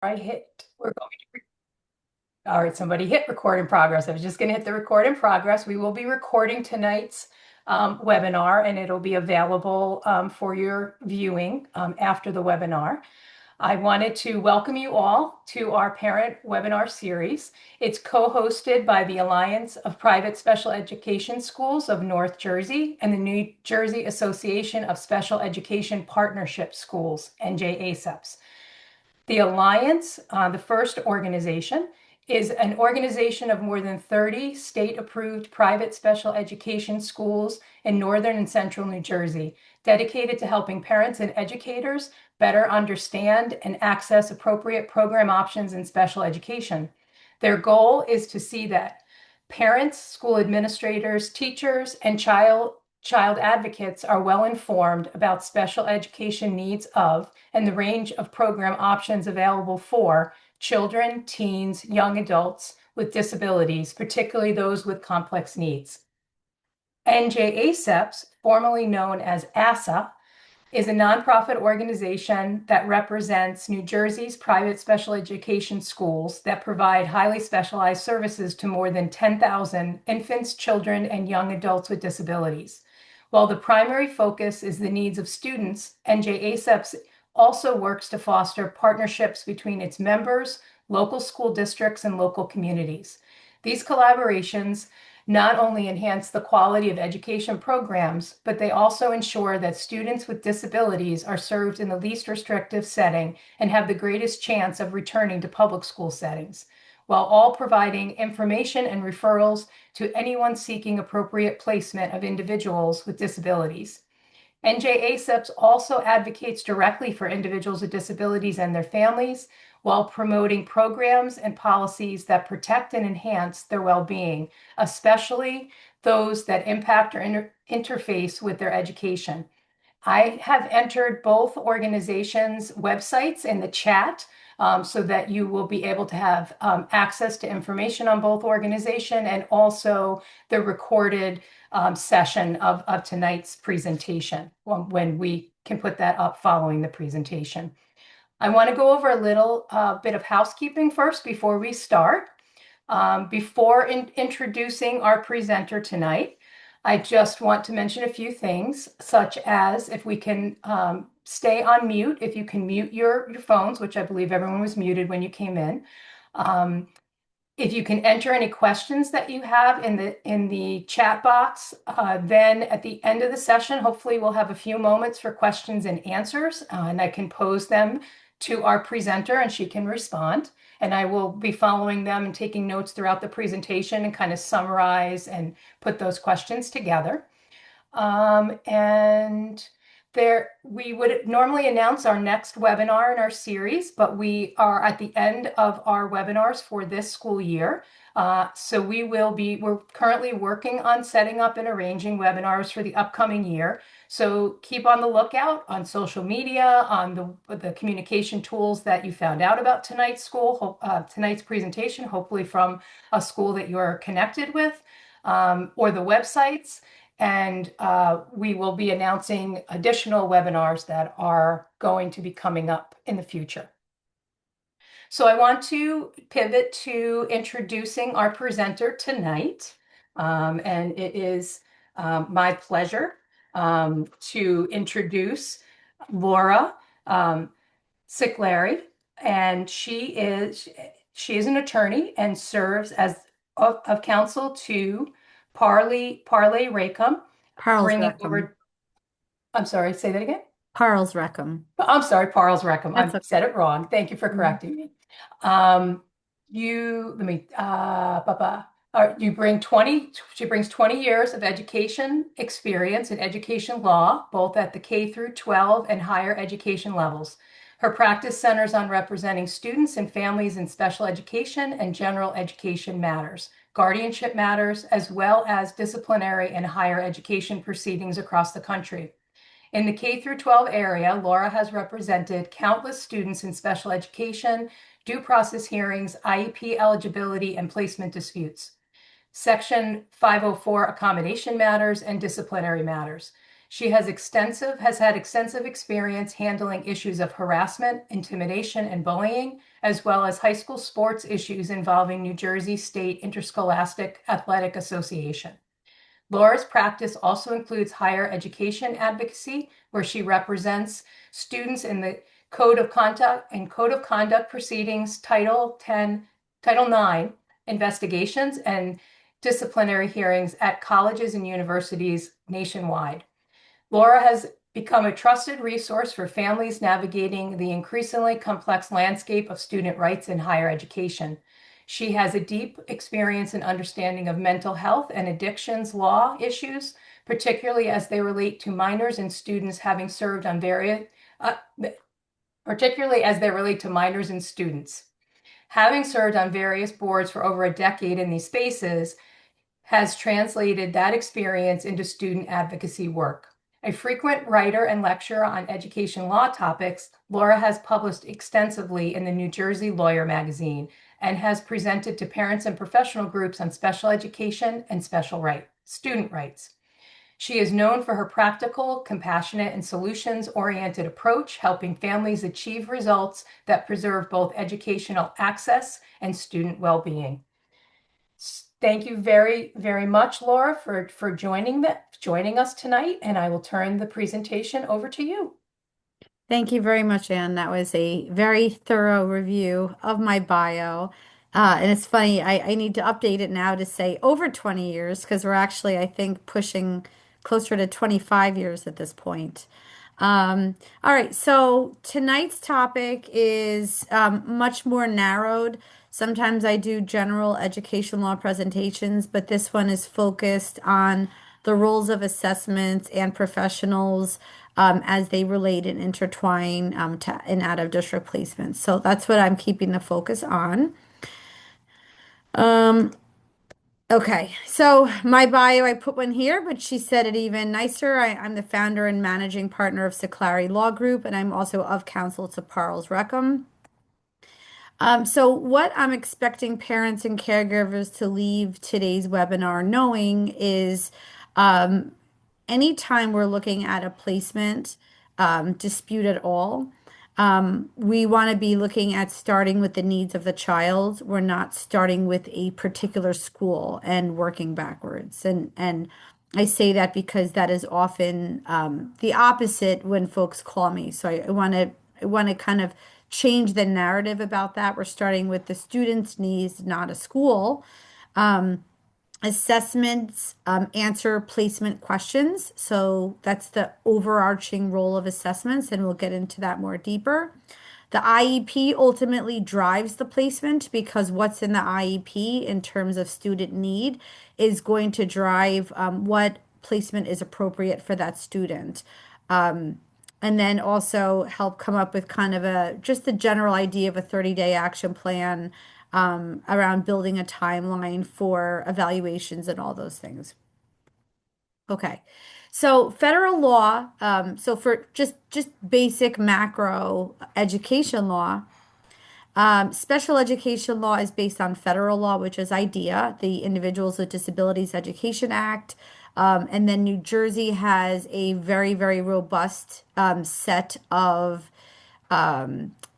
We're going to, all right, somebody hit record in progress. I was just going to hit the record in progress. We will be recording tonight's webinar and it'll be available for your viewing after the webinar. I wanted to welcome you all to our parent webinar series. It's co-hosted by the Alliance of Private Special Education Schools of North Jersey and the New Jersey Association of Special Education Partnership Schools, NJASEPS. The Alliance, the first organization, is an organization of more than 30 state-approved private special education schools in northern and central New Jersey, dedicated to helping parents and educators better understand and access appropriate program options in special education. Their goal is to see that parents, school administrators, teachers, and child advocates are well informed about special education needs of and the range of program options available for children, teens, young adults with disabilities, particularly those with complex needs. NJASEPS, formerly known as ASSA, is a nonprofit organization that represents New Jersey's private special education schools that provide highly specialized services to more than 10,000 infants, children, and young adults with disabilities. While the primary focus is the needs of students, NJASEPS also works to foster partnerships between its members, local school districts, and local communities. These collaborations not only enhance the quality of education programs, but they also ensure that students with disabilities are served in the least restrictive setting and have the greatest chance of returning to public school settings, while all providing information and referrals to anyone seeking appropriate placement of individuals with disabilities. NJASEPS also advocates directly for individuals with disabilities and their families while promoting programs and policies that protect and enhance their well-being, especially those that impact or interface with their education. I have entered both organizations' websites in the chat so that you will be able to have access to information on both organizations and also the recorded session of tonight's presentation when we can put that up following the presentation. I want to go over a little bit of housekeeping first before we start. Before introducing our presenter tonight, I just want to mention a few things, such as if we can stay on mute, if you can mute your phones, which I believe everyone was muted when you came in. If you can enter any questions that you have in the chat box, then at the end of the session, hopefully we'll have a few moments for questions and answers, and I can pose them to our presenter and she can respond. And I will be following them and taking notes throughout the presentation and kind of summarize and put those questions together. And we would normally announce our next webinar in our series, but we are at the end of our webinars for this school year. So we're currently working on setting up and arranging webinars for the upcoming year. So keep on the lookout on social media, on the communication tools that you found out about tonight's presentation, hopefully from a school that you're connected with, or the websites. And we will be announcing additional webinars that are going to be coming up in the future. So I want to pivot to introducing our presenter tonight. And it is my pleasure to introduce Laura Siclari. And she is an attorney and serves as of counsel to Parley Rackham, Parles bringing Reckham. over. I'm sorry, say that again. Parles Reckham. I'm sorry, Parles Rackham. That's I okay. said it wrong. Thank you for correcting me. Let me, she brings 20 years of education experience in education law, both at the K through 12 and higher education levels. Her practice centers on representing students and families in special education and general education matters, guardianship matters, as well as disciplinary and higher education proceedings across the country. In the K through 12 area, Laura has represented countless students in special education, due process hearings, IEP eligibility, and placement disputes, Section 504 accommodation matters, and disciplinary matters. She has had extensive experience handling issues of harassment, intimidation, and bullying, as well as high school sports issues involving New Jersey State Interscholastic Athletic Association. Laura's practice also includes higher education advocacy, where she represents students in the Code of Conduct and Code of Conduct proceedings, Title 9 investigations, and disciplinary hearings at colleges and universities nationwide. Laura has become a trusted resource for families navigating the increasingly complex landscape of student rights in higher education. She has a deep experience and understanding of mental health and addictions law issues, particularly as they relate to minors and students having served on various, particularly as they relate to minors and students. Having served on various boards for over a decade in these spaces has translated that experience into student advocacy work. A frequent writer and lecturer on education law topics, Laura has published extensively in the New Jersey Lawyer magazine and has presented to parents and professional groups on special education and student rights. She is known for her practical, compassionate, and solutions-oriented approach, helping families achieve results that preserve both educational access and student well-being. Thank you very, very much, Laura, for joining us tonight, and I will turn the presentation over to you. Thank you very much, Anne. That was a very thorough review of my bio. And it's funny, I need to update it now to say over 20 years because we're actually, I think, pushing closer to 25 years at this point. All right, so tonight's topic is much more narrowed. Sometimes I do general education law presentations, but this one is focused on the roles of assessments and professionals as they relate and intertwine to and out of district placements. So that's what I'm keeping the focus on. Okay, so my bio, I put one here, but she said it even nicer. I'm the founder and managing partner of Siclari Law Group, and I'm also of counsel to Parles Reckham. So what I'm expecting parents and caregivers to leave today's webinar knowing is anytime we're looking at a placement dispute at all, we want to be looking at starting with the needs of the child. We're not starting with a particular school and working backwards. And I say that because that is often the opposite when folks call me. So I want to kind of change the narrative about that. We're starting with the student's needs, not a school. Assessments answer placement questions. So that's the overarching role of assessments, and we'll get into that more deeper. The IEP ultimately drives the placement because what's in the IEP in terms of student need is going to drive what placement is appropriate for that student. And then also help come up with kind of just a general idea of a 30-day action plan around building a timeline for evaluations and all those things. Okay, so federal law, so for just basic macro education law, special education law is based on federal law, which is IDEA, the Individuals with Disabilities Education Act. And then New Jersey has a very, very robust set of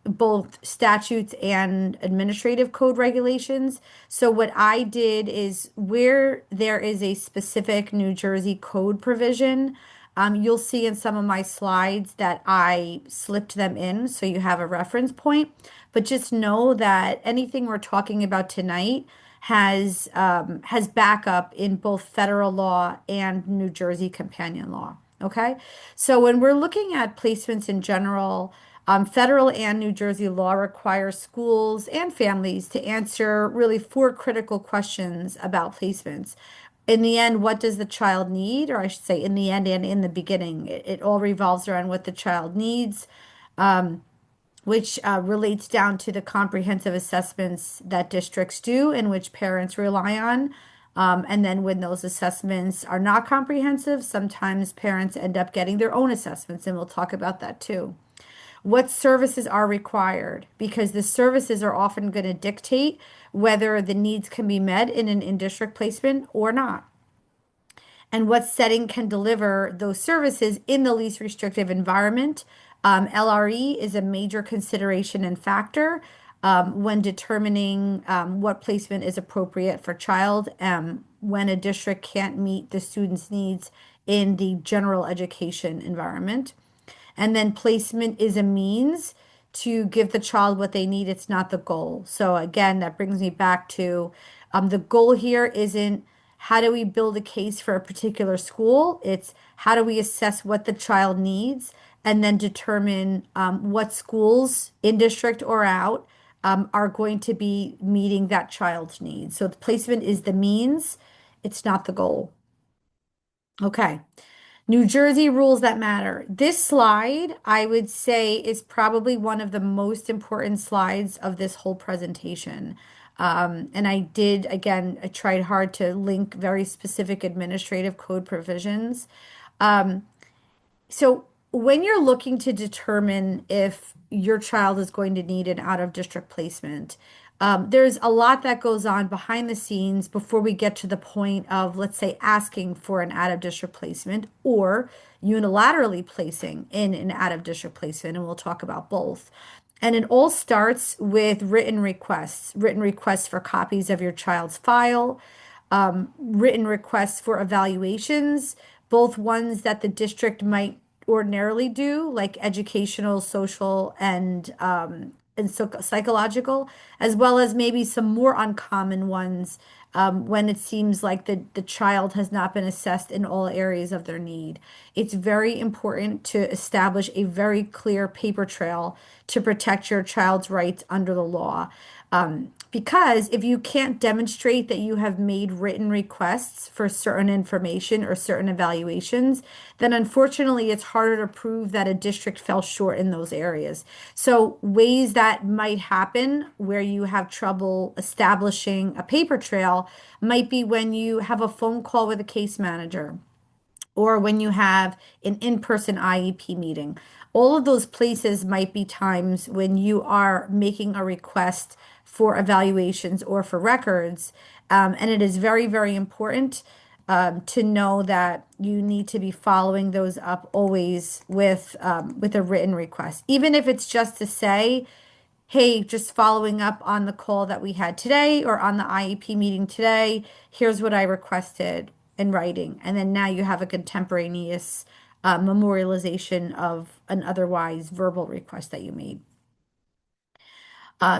both statutes and administrative code regulations. So what I did is where there is a specific New Jersey code provision, you'll see in some of my slides that I slipped them in so you have a reference point. But just know that anything we're talking about tonight has backup in both federal law and New Jersey companion law. Okay, so when we're looking at placements in general, federal and New Jersey law require schools and families to answer really four critical questions about placements. In the end, what does the child need? Or I should say, in the end and in the beginning, it all revolves around what the child needs, which relates down to the comprehensive assessments that districts do and which parents rely on. And then when those assessments are not comprehensive, sometimes parents end up getting their own assessments, and we'll talk about that too. What services are required? Because the services are often going to dictate whether the needs can be met in an in-district placement or not. and what setting can deliver those services in the least restrictive environment. LRE is a major consideration and factor when determining what placement is appropriate for child when a district can't meet the student's needs in the general education environment. And then placement is a means to give the child what they need. It's not the goal. So again, that brings me back to the goal here isn't how do we build a case for a particular school? It's how do we assess what the child needs and then determine what schools in district or out are going to be meeting that child's needs. So the placement is the means, it's not the goal. Okay. New Jersey rules that matter. This slide, I would say, is probably one of the most important slides of this whole presentation. And I did, again, I tried hard to link very specific administrative code provisions. So when you're looking to determine if your child is going to need an out of district placement, there's a lot that goes on behind the scenes before we get to the point of, let's say, asking for an out of district placement or unilaterally placing in an out of district placement. And we'll talk about both. And it all starts with written requests for copies of your child's file, written requests for evaluations, both ones that the district might ordinarily do, like educational, social, and so psychological, as well as maybe some more uncommon ones when it seems like the child has not been assessed in all areas of their need. It's very important to establish a very clear paper trail to protect your child's rights under the law. Because if you can't demonstrate that you have made written requests for certain information or certain evaluations, then unfortunately it's harder to prove that a district fell short in those areas. So, ways that might happen where you have trouble establishing a paper trail might be when you have a phone call with a case manager or when you have an in-person IEP meeting. All of those places might be times when you are making a request for evaluations or for records. And it is very, very important to know that you need to be following those up always with a written request. Even if it's just to say, hey, just following up on the call that we had today or on the IEP meeting today, here's what I requested in writing. And then now you have a contemporaneous memorialization of an otherwise verbal request that you made.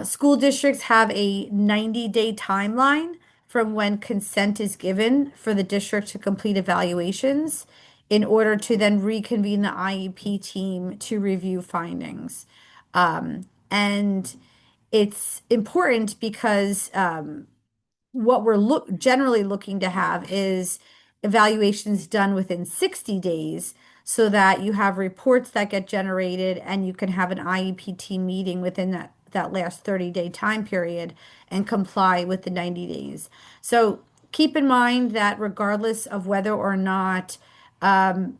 School districts have a 90-day timeline from when consent is given for the district to complete evaluations in order to then reconvene the IEP team to review findings. And it's important because what we're generally looking to have is evaluations done within 60 days so that you have reports that get generated and you can have an IEP team meeting within that last 30-day time period and comply with the 90 days. So keep in mind that regardless of whether or not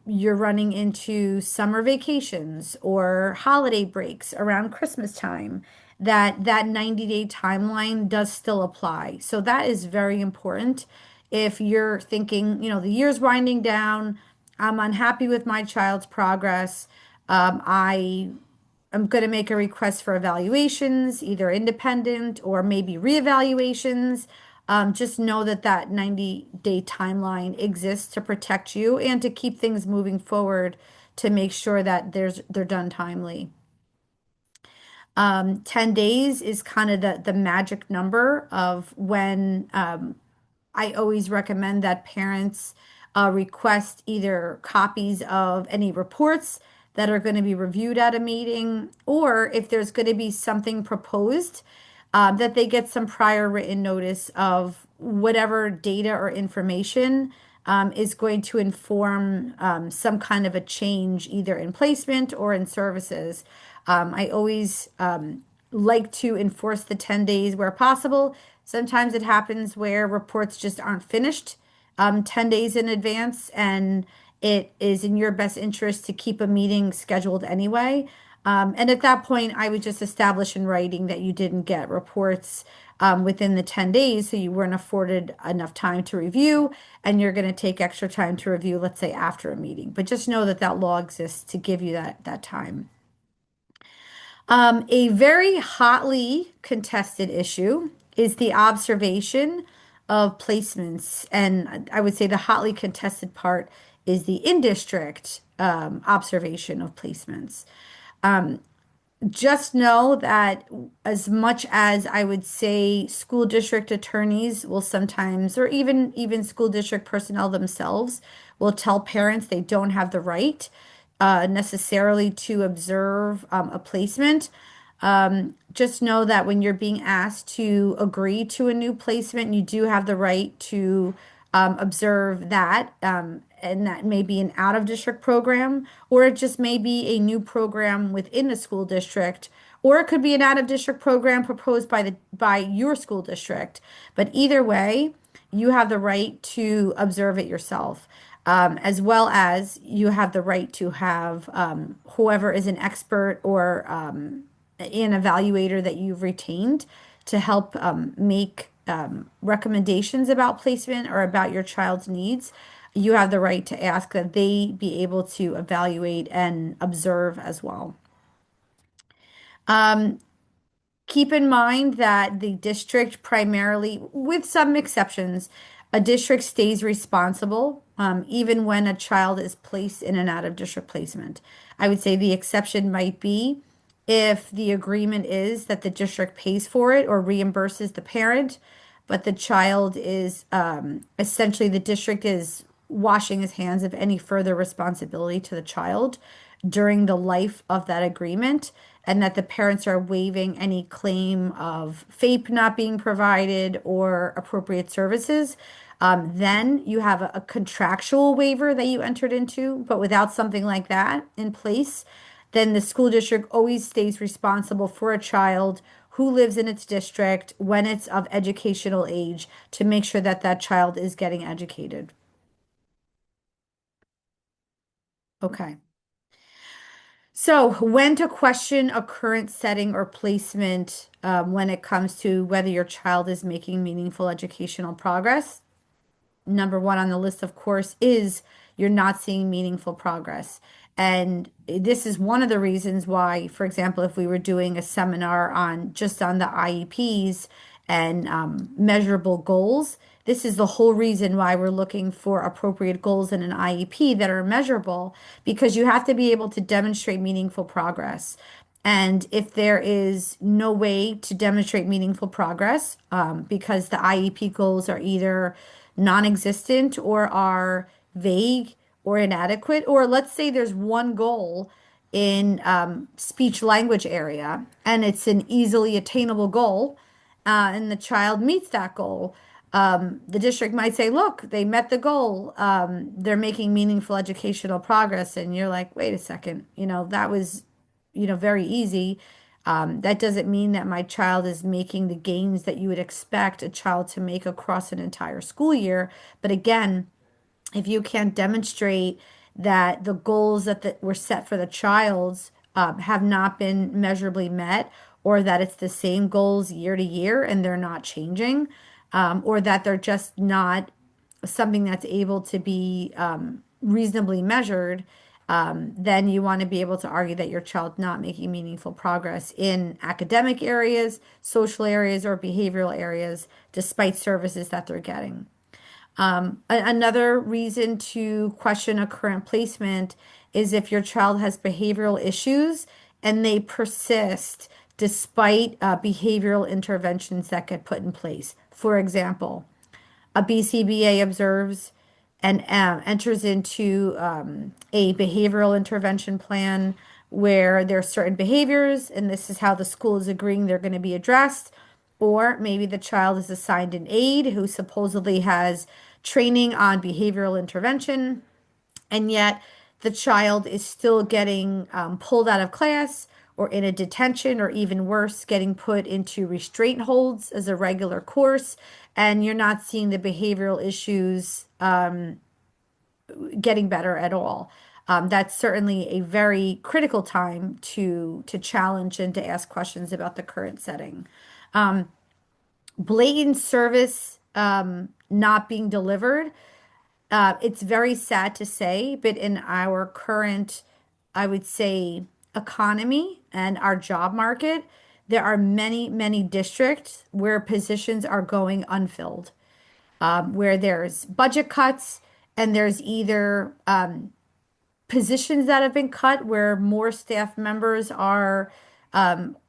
you're running into summer vacations or holiday breaks around Christmas time, that 90-day timeline does still apply. So that is very important. If you're thinking, the year's winding down, I'm unhappy with my child's progress, I'm going to make a request for evaluations, either independent or maybe reevaluations. Just know that that 90-day timeline exists to protect you and to keep things moving forward to make sure that they're done timely. 10 days is kind of the magic number of when I always recommend that parents request either copies of any reports that are going to be reviewed at a meeting, or if there's going to be something proposed, that they get some prior written notice of whatever data or information is going to inform some kind of a change either in placement or in services. I always like to enforce the 10 days where possible. Sometimes it happens where reports just aren't finished 10 days in advance, and it is in your best interest to keep a meeting scheduled anyway. And at that point, I would just establish in writing that you didn't get reports within the 10 days, so you weren't afforded enough time to review, and you're going to take extra time to review, let's say after a meeting. But just know that that law exists to give you that time. A very hotly contested issue is the observation of placements. And I would say the hotly contested part is the in-district observation of placements. Just know that as much as I would say school district attorneys will sometimes, or even school district personnel themselves, will tell parents they don't have the right necessarily to observe a placement. Just know that when you're being asked to agree to a new placement, you do have the right to observe that. And that may be an out of district program, or it just may be a new program within the school district, or it could be an out of district program proposed by your school district. But either way, you have the right to observe it yourself. As well as you have the right to have whoever is an expert or an evaluator that you've retained to help make recommendations about placement or about your child's needs. You have the right to ask that they be able to evaluate and observe as well. Keep in mind that the district primarily, with some exceptions, a district stays responsible even when a child is placed in an out of district placement. I would say the exception might be if the agreement is that the district pays for it or reimburses the parent, but the child is essentially the district is washing his hands of any further responsibility to the child during the life of that agreement, and that the parents are waiving any claim of FAPE not being provided or appropriate services. Then you have a contractual waiver that you entered into, but without something like that in place, then the school district always stays responsible for a child who lives in its district when it's of educational age to make sure that that child is getting educated. Okay. So, when to question a current setting or placement when it comes to whether your child is making meaningful educational progress? Number one on the list, of course, is you're not seeing meaningful progress. And this is one of the reasons why, for example, if we were doing a seminar on just on the IEPs and measurable goals, this is the whole reason why we're looking for appropriate goals in an IEP that are measurable, because you have to be able to demonstrate meaningful progress. And if there is no way to demonstrate meaningful progress, because the IEP goals are either non-existent or are vague or inadequate, or let's say there's one goal in speech language area and it's an easily attainable goal, and the child meets that goal. The district might say, look, they met the goal. They're making meaningful educational progress. And you're like, wait a second, that was, very easy. That doesn't mean that my child is making the gains that you would expect a child to make across an entire school year. But again, if you can't demonstrate that the goals that were set for the child's have not been measurably met, or that it's the same goals year to year and they're not changing, or that they're just not something that's able to be reasonably measured, then you want to be able to argue that your child not making meaningful progress in academic areas, social areas, or behavioral areas, despite services that they're getting. Another reason to question a current placement is if your child has behavioral issues and they persist despite behavioral interventions that get put in place. For example, a BCBA observes and enters into a behavioral intervention plan where there are certain behaviors, and this is how the school is agreeing they're going to be addressed. Or maybe the child is assigned an aide who supposedly has training on behavioral intervention, and yet the child is still getting pulled out of class or in a detention, or even worse, getting put into restraint holds as a regular course, and you're not seeing the behavioral issues getting better at all. That's certainly a very critical time to challenge and to ask questions about the current setting. Blatant service not being delivered. It's very sad to say, but in our current, I would say, economy and our job market, there are many, many districts where positions are going unfilled, where there's budget cuts and there's either positions that have been cut where more staff members are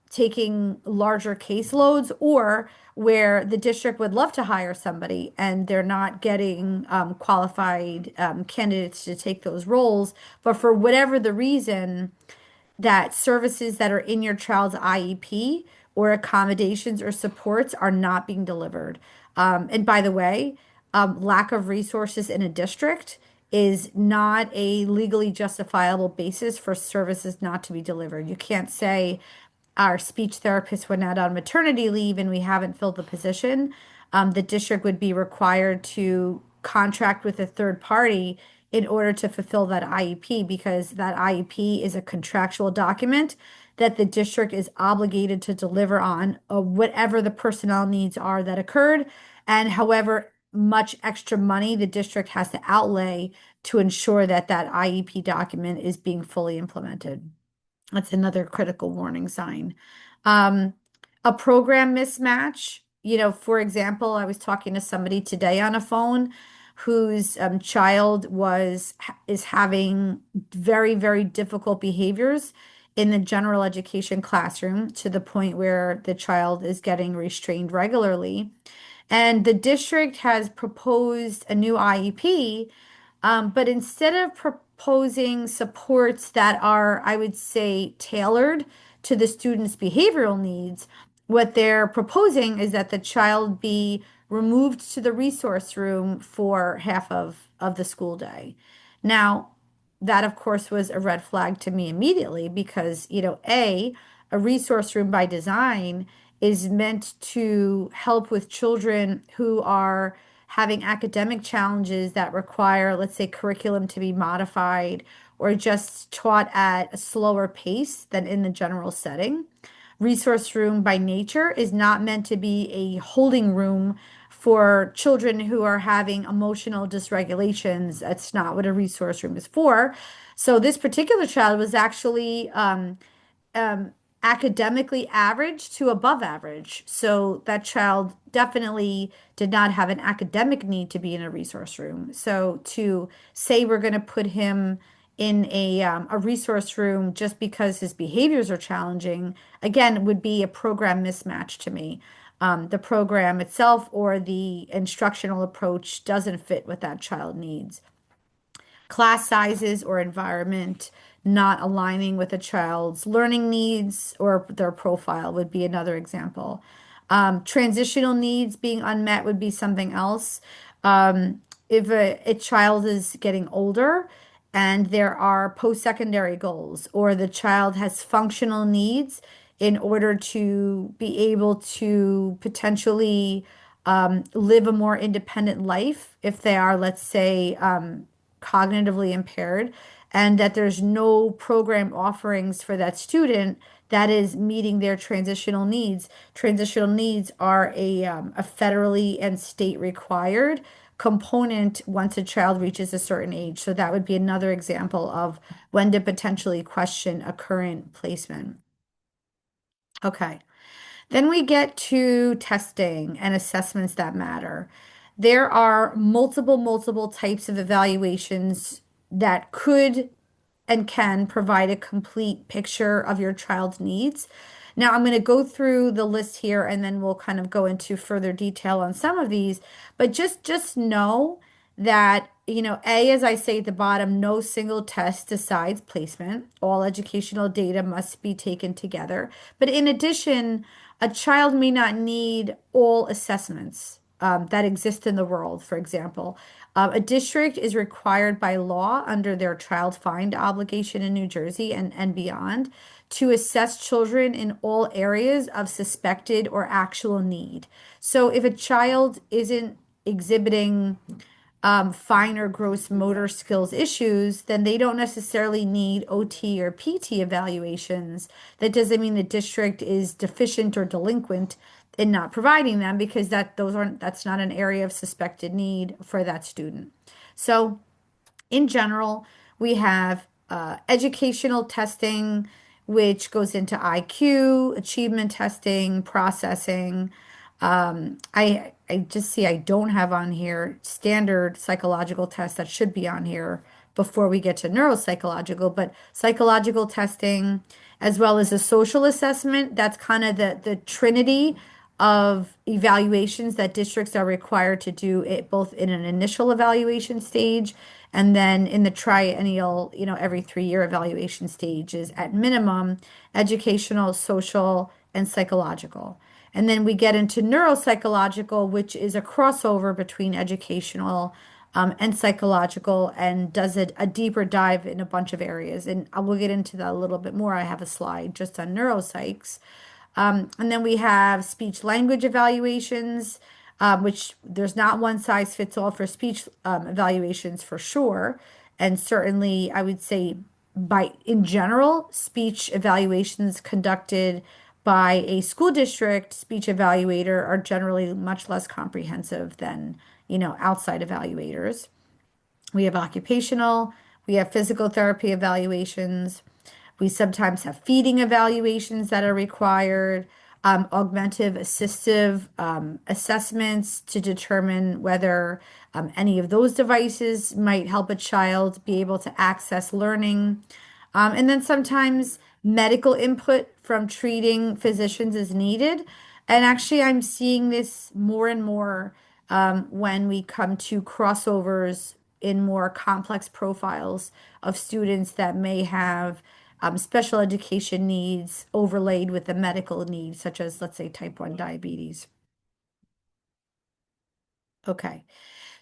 taking larger caseloads, or where the district would love to hire somebody and they're not getting qualified candidates to take those roles. But for whatever the reason, that services that are in your child's IEP or accommodations or supports are not being delivered. And by the way, lack of resources in a district is not a legally justifiable basis for services not to be delivered. You can't say our speech therapist went out on maternity leave and we haven't filled the position. The district would be required to contract with a third party in order to fulfill that IEP, because that IEP is a contractual document that the district is obligated to deliver on whatever the personnel needs are that occurred, and however much extra money the district has to outlay to ensure that that IEP document is being fully implemented. That's another critical warning sign. Um, a program mismatch. For example, I was talking to somebody today on a phone whose child is having very, very difficult behaviors in the general education classroom, to the point where the child is getting restrained regularly. And the district has proposed a new IEP, but instead of proposing supports that are, I would say, tailored to the student's behavioral needs, what they're proposing is that the child be removed to the resource room for half of the school day. Now, that of course was a red flag to me immediately, because, a resource room by design is meant to help with children who are having academic challenges that require, let's say, curriculum to be modified or just taught at a slower pace than in the general setting. Resource room by nature is not meant to be a holding room for children who are having emotional dysregulations. That's not what a resource room is for. So this particular child was actually um, academically average to above average. So that child definitely did not have an academic need to be in a resource room. So to say we're going to put him in a resource room just because his behaviors are challenging, again, would be a program mismatch to me. The program itself or the instructional approach doesn't fit what that child needs. Class sizes or environment not aligning with a child's learning needs or their profile would be another example. Transitional needs being unmet would be something else. If a child is getting older and there are post-secondary goals, or the child has functional needs in order to be able to potentially live a more independent life, if they are, let's say, cognitively impaired, and that there's no program offerings for that student that is meeting their transitional needs. Transitional needs are a federally and state required component once a child reaches a certain age. So that would be another example of when to potentially question a current placement. Okay. Then we get to testing and assessments that matter. There are multiple types of evaluations that could and can provide a complete picture of your child's needs. Now, I'm going to go through the list here and then we'll kind of go into further detail on some of these, but just know that, as I say at the bottom, no single test decides placement. All educational data must be taken together. But in addition, a child may not need all assessments that exist in the world. For example, a district is required by law under their child find obligation in New Jersey and beyond to assess children in all areas of suspected or actual need. So if a child isn't exhibiting finer gross motor skills issues, then they don't necessarily need OT or PT evaluations. That doesn't mean the district is deficient or delinquent in not providing them because that's not an area of suspected need for that student. So in general, we have educational testing, which goes into IQ, achievement testing, processing. I just see I don't have on here standard psychological tests that should be on here before we get to neuropsychological, but psychological testing as well as a social assessment. That's kind of the trinity of evaluations that districts are required to do it both in an initial evaluation stage and then in the triennial, every 3 year evaluation stages at minimum, educational, social, and psychological. And then we get into neuropsychological, which is a crossover between educational and psychological and does a deeper dive in a bunch of areas. And I will get into that a little bit more. I have a slide just on neuropsychs. And then we have speech language evaluations, which there's not one size fits all for speech evaluations for sure. And certainly, I would say, in general, speech evaluations conducted by a school district speech evaluator are generally much less comprehensive than, outside evaluators. We have occupational, we have physical therapy evaluations. We sometimes have feeding evaluations that are required, augmentative assistive assessments to determine whether any of those devices might help a child be able to access learning. And then sometimes medical input from treating physicians is needed. And actually, I'm seeing this more and more when we come to crossovers in more complex profiles of students that may have special education needs overlaid with the medical needs, such as, let's say, type 1 diabetes. Okay.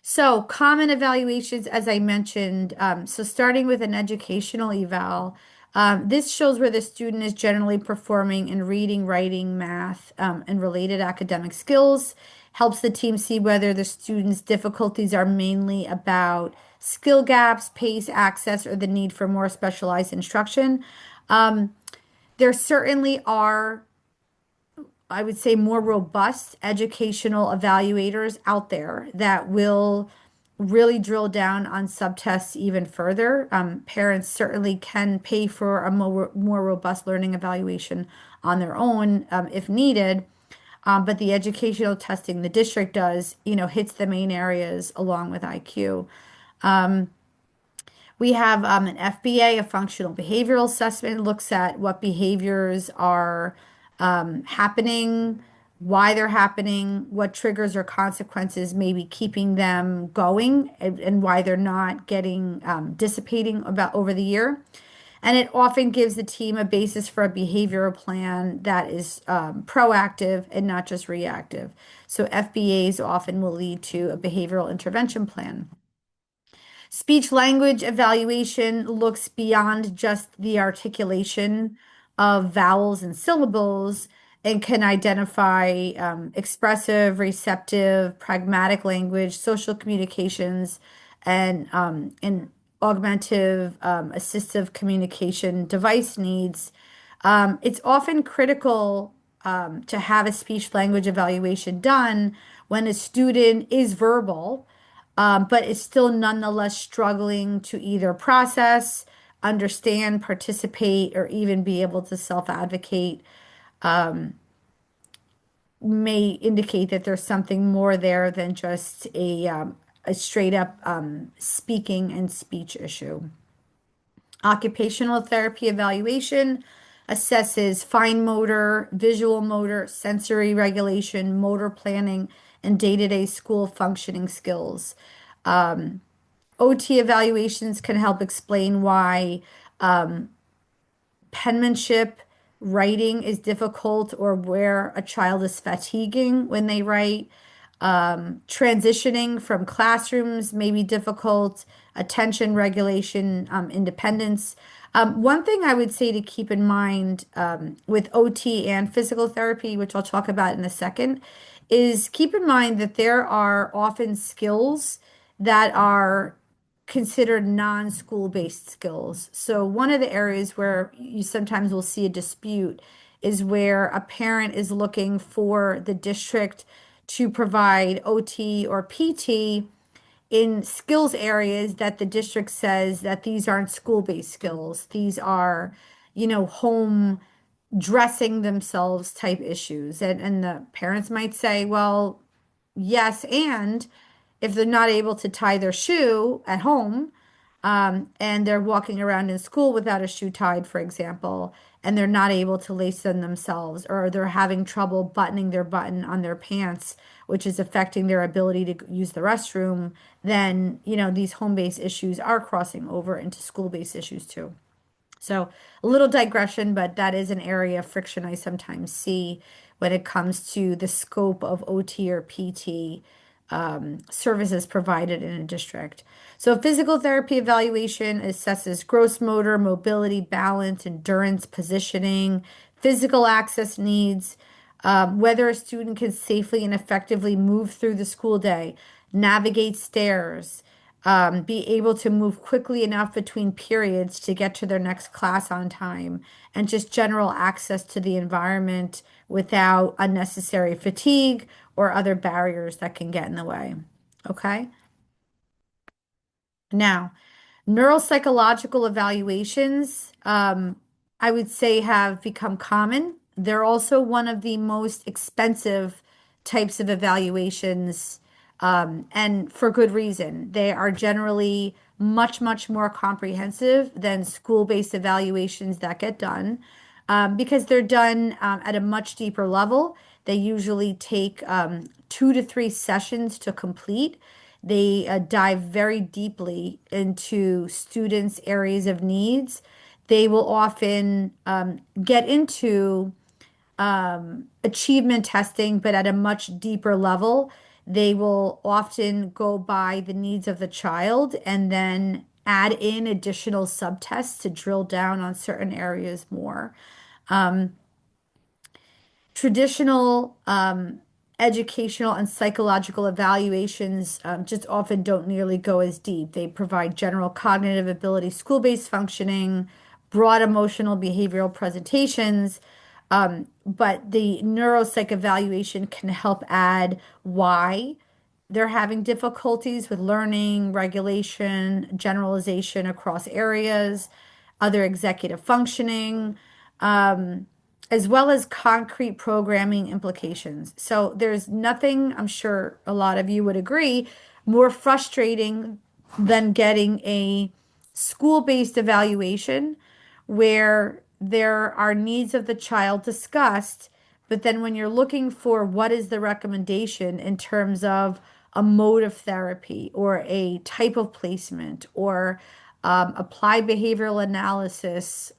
So, common evaluations, as I mentioned, so starting with an educational eval, this shows where the student is generally performing in reading, writing, math, and related academic skills. Helps the team see whether the student's difficulties are mainly about skill gaps, pace, access, or the need for more specialized instruction. Um, there certainly are, I would say, more robust educational evaluators out there that will really drill down on subtests even further. Parents certainly can pay for a more robust learning evaluation on their own if needed. But the educational testing the district does, hits the main areas along with IQ. We have an FBA, a functional behavioral assessment, looks at what behaviors are happening, why they're happening, what triggers or consequences may be keeping them going, and why they're not getting dissipating about over the year. And it often gives the team a basis for a behavioral plan that is proactive and not just reactive. So FBAs often will lead to a behavioral intervention plan. Speech language evaluation looks beyond just the articulation of vowels and syllables and can identify expressive, receptive, pragmatic language, social communications, and augmentative assistive communication device needs. It's often critical to have a speech language evaluation done when a student is verbal but is still nonetheless struggling to either process, understand, participate, or even be able to self-advocate, may indicate that there's something more there than just a straight up speaking and speech issue. Occupational therapy evaluation assesses fine motor, visual motor, sensory regulation, motor planning, and day-to-day school functioning skills. OT evaluations can help explain why penmanship writing is difficult or where a child is fatiguing when they write. Transitioning from classrooms may be difficult, attention regulation, independence. One thing I would say to keep in mind with OT and physical therapy, which I'll talk about in a second, is keep in mind that there are often skills that are considered non-school based skills. So one of the areas where you sometimes will see a dispute is where a parent is looking for the district to provide OT or PT in skills areas that the district says that these aren't school-based skills. These are, home dressing themselves type issues. And the parents might say, well, yes, and if they're not able to tie their shoe at home, and they're walking around in school without a shoe tied, for example, and they're not able to lace them themselves, or they're having trouble buttoning their button on their pants, which is affecting their ability to use the restroom, then, these home-based issues are crossing over into school-based issues too. So a little digression, but that is an area of friction I sometimes see when it comes to the scope of OT or PT services provided in a district. So physical therapy evaluation assesses gross motor, mobility, balance, endurance, positioning, physical access needs, whether a student can safely and effectively move through the school day, navigate stairs, be able to move quickly enough between periods to get to their next class on time, and just general access to the environment without unnecessary fatigue or other barriers that can get in the way. Okay. Now, neuropsychological evaluations, I would say, have become common. They're also one of the most expensive types of evaluations, and for good reason. They are generally much, much more comprehensive than school-based evaluations that get done, because they're done at a much deeper level. They usually take 2 to 3 sessions to complete. They dive very deeply into students' areas of needs. They will often get into achievement testing, but at a much deeper level. They will often go by the needs of the child and then add in additional subtests to drill down on certain areas more. Traditional educational and psychological evaluations just often don't nearly go as deep. They provide general cognitive ability, school-based functioning, broad emotional behavioral presentations, but the neuropsych evaluation can help add why they're having difficulties with learning, regulation, generalization across areas, other executive functioning, as well as concrete programming implications. So there's nothing, I'm sure a lot of you would agree, more frustrating than getting a school-based evaluation where there are needs of the child discussed, but then when you're looking for what is the recommendation in terms of a mode of therapy or a type of placement or applied behavioral analysis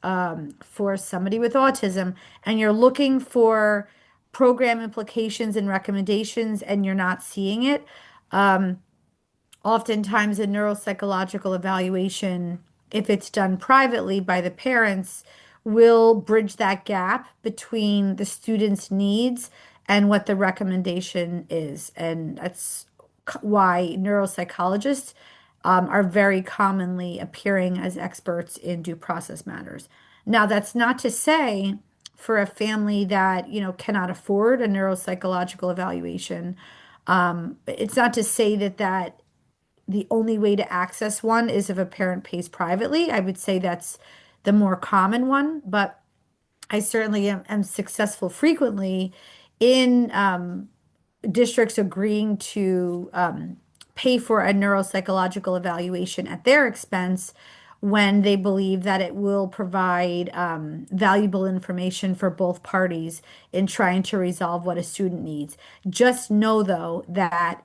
for somebody with autism, and you're looking for program implications and recommendations and you're not seeing it, oftentimes a neuropsychological evaluation, if it's done privately by the parents, will bridge that gap between the student's needs and what the recommendation is. And that's why neuropsychologists are very commonly appearing as experts in due process matters. Now, that's not to say for a family that, cannot afford a neuropsychological evaluation, it's not to say that the only way to access one is if a parent pays privately. I would say that's the more common one, but I certainly am successful frequently in districts agreeing to pay for a neuropsychological evaluation at their expense when they believe that it will provide valuable information for both parties in trying to resolve what a student needs. Just know, though, that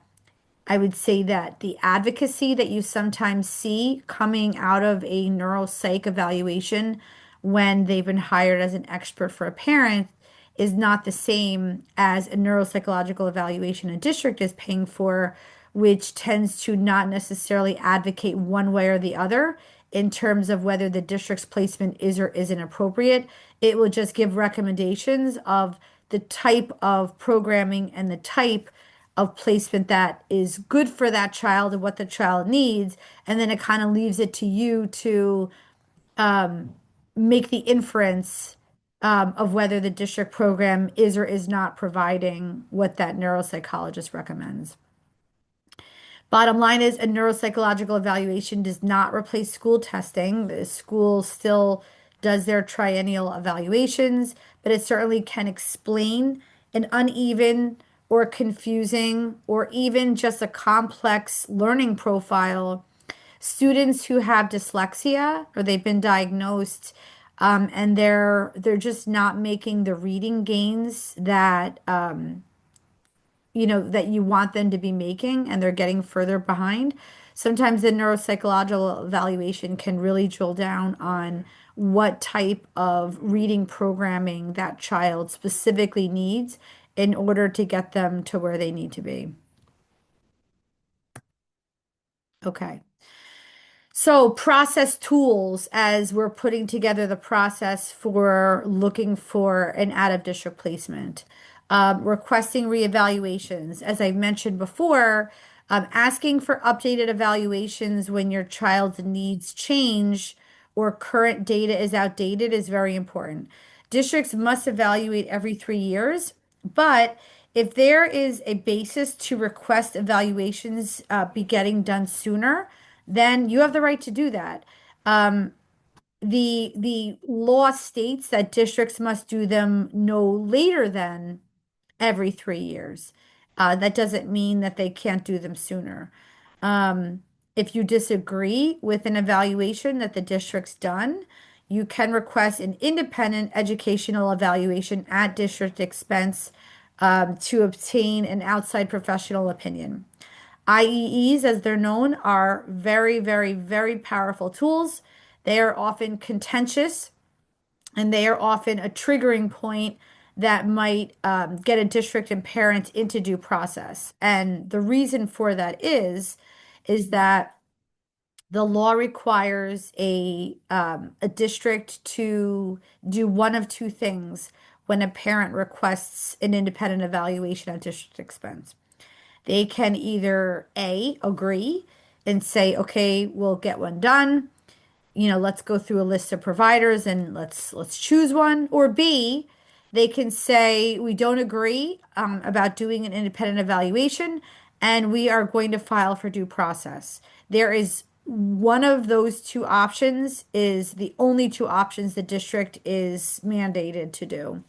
I would say that the advocacy that you sometimes see coming out of a neuropsych evaluation when they've been hired as an expert for a parent is not the same as a neuropsychological evaluation a district is paying for, which tends to not necessarily advocate one way or the other in terms of whether the district's placement is or isn't appropriate. It will just give recommendations of the type of programming and the type of placement that is good for that child and what the child needs. And then it kind of leaves it to you to make the inference of whether the district program is or is not providing what that neuropsychologist recommends. Bottom line is a neuropsychological evaluation does not replace school testing. The school still does their triennial evaluations, but it certainly can explain an uneven or confusing or even just a complex learning profile. Students who have dyslexia or they've been diagnosed and they're just not making the reading gains that that you want them to be making and they're getting further behind. Sometimes the neuropsychological evaluation can really drill down on what type of reading programming that child specifically needs in order to get them to where they need to be. Okay. So, process tools as we're putting together the process for looking for an out of district placement, requesting reevaluations. As I mentioned before, asking for updated evaluations when your child's needs change or current data is outdated is very important. Districts must evaluate every 3 years, but if there is a basis to request evaluations be getting done sooner, then you have the right to do that. The law states that districts must do them no later than every 3 years. That doesn't mean that they can't do them sooner. Um, if you disagree with an evaluation that the district's done, you can request an independent educational evaluation at district expense to obtain an outside professional opinion. IEEs, as they're known, are very, very, very powerful tools. They are often contentious and they are often a triggering point that might get a district and parent into due process. And the reason for that is that the law requires a district to do one of two things when a parent requests an independent evaluation at district expense. They can either A, agree and say, okay, we'll get one done. Let's go through a list of providers and let's choose one. Or B, they can say, we don't agree about doing an independent evaluation and we are going to file for due process. There is one of those two options is the only two options the district is mandated to do.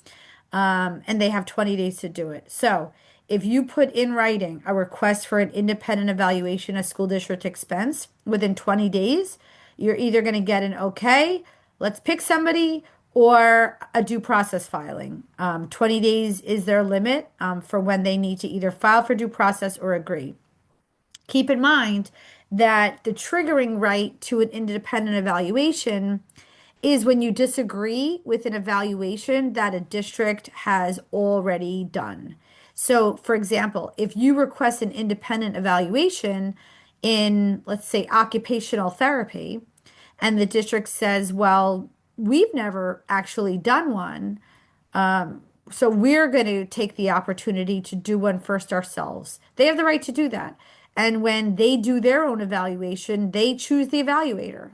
And they have 20 days to do it. So if you put in writing a request for an independent evaluation of school district expense within 20 days, you're either going to get an okay, let's pick somebody, or a due process filing. 20 days is their limit for when they need to either file for due process or agree. Keep in mind that the triggering right to an independent evaluation is when you disagree with an evaluation that a district has already done. So, for example, if you request an independent evaluation in, let's say, occupational therapy, and the district says, well, we've never actually done one, so we're going to take the opportunity to do one first ourselves. They have the right to do that. And when they do their own evaluation, they choose the evaluator.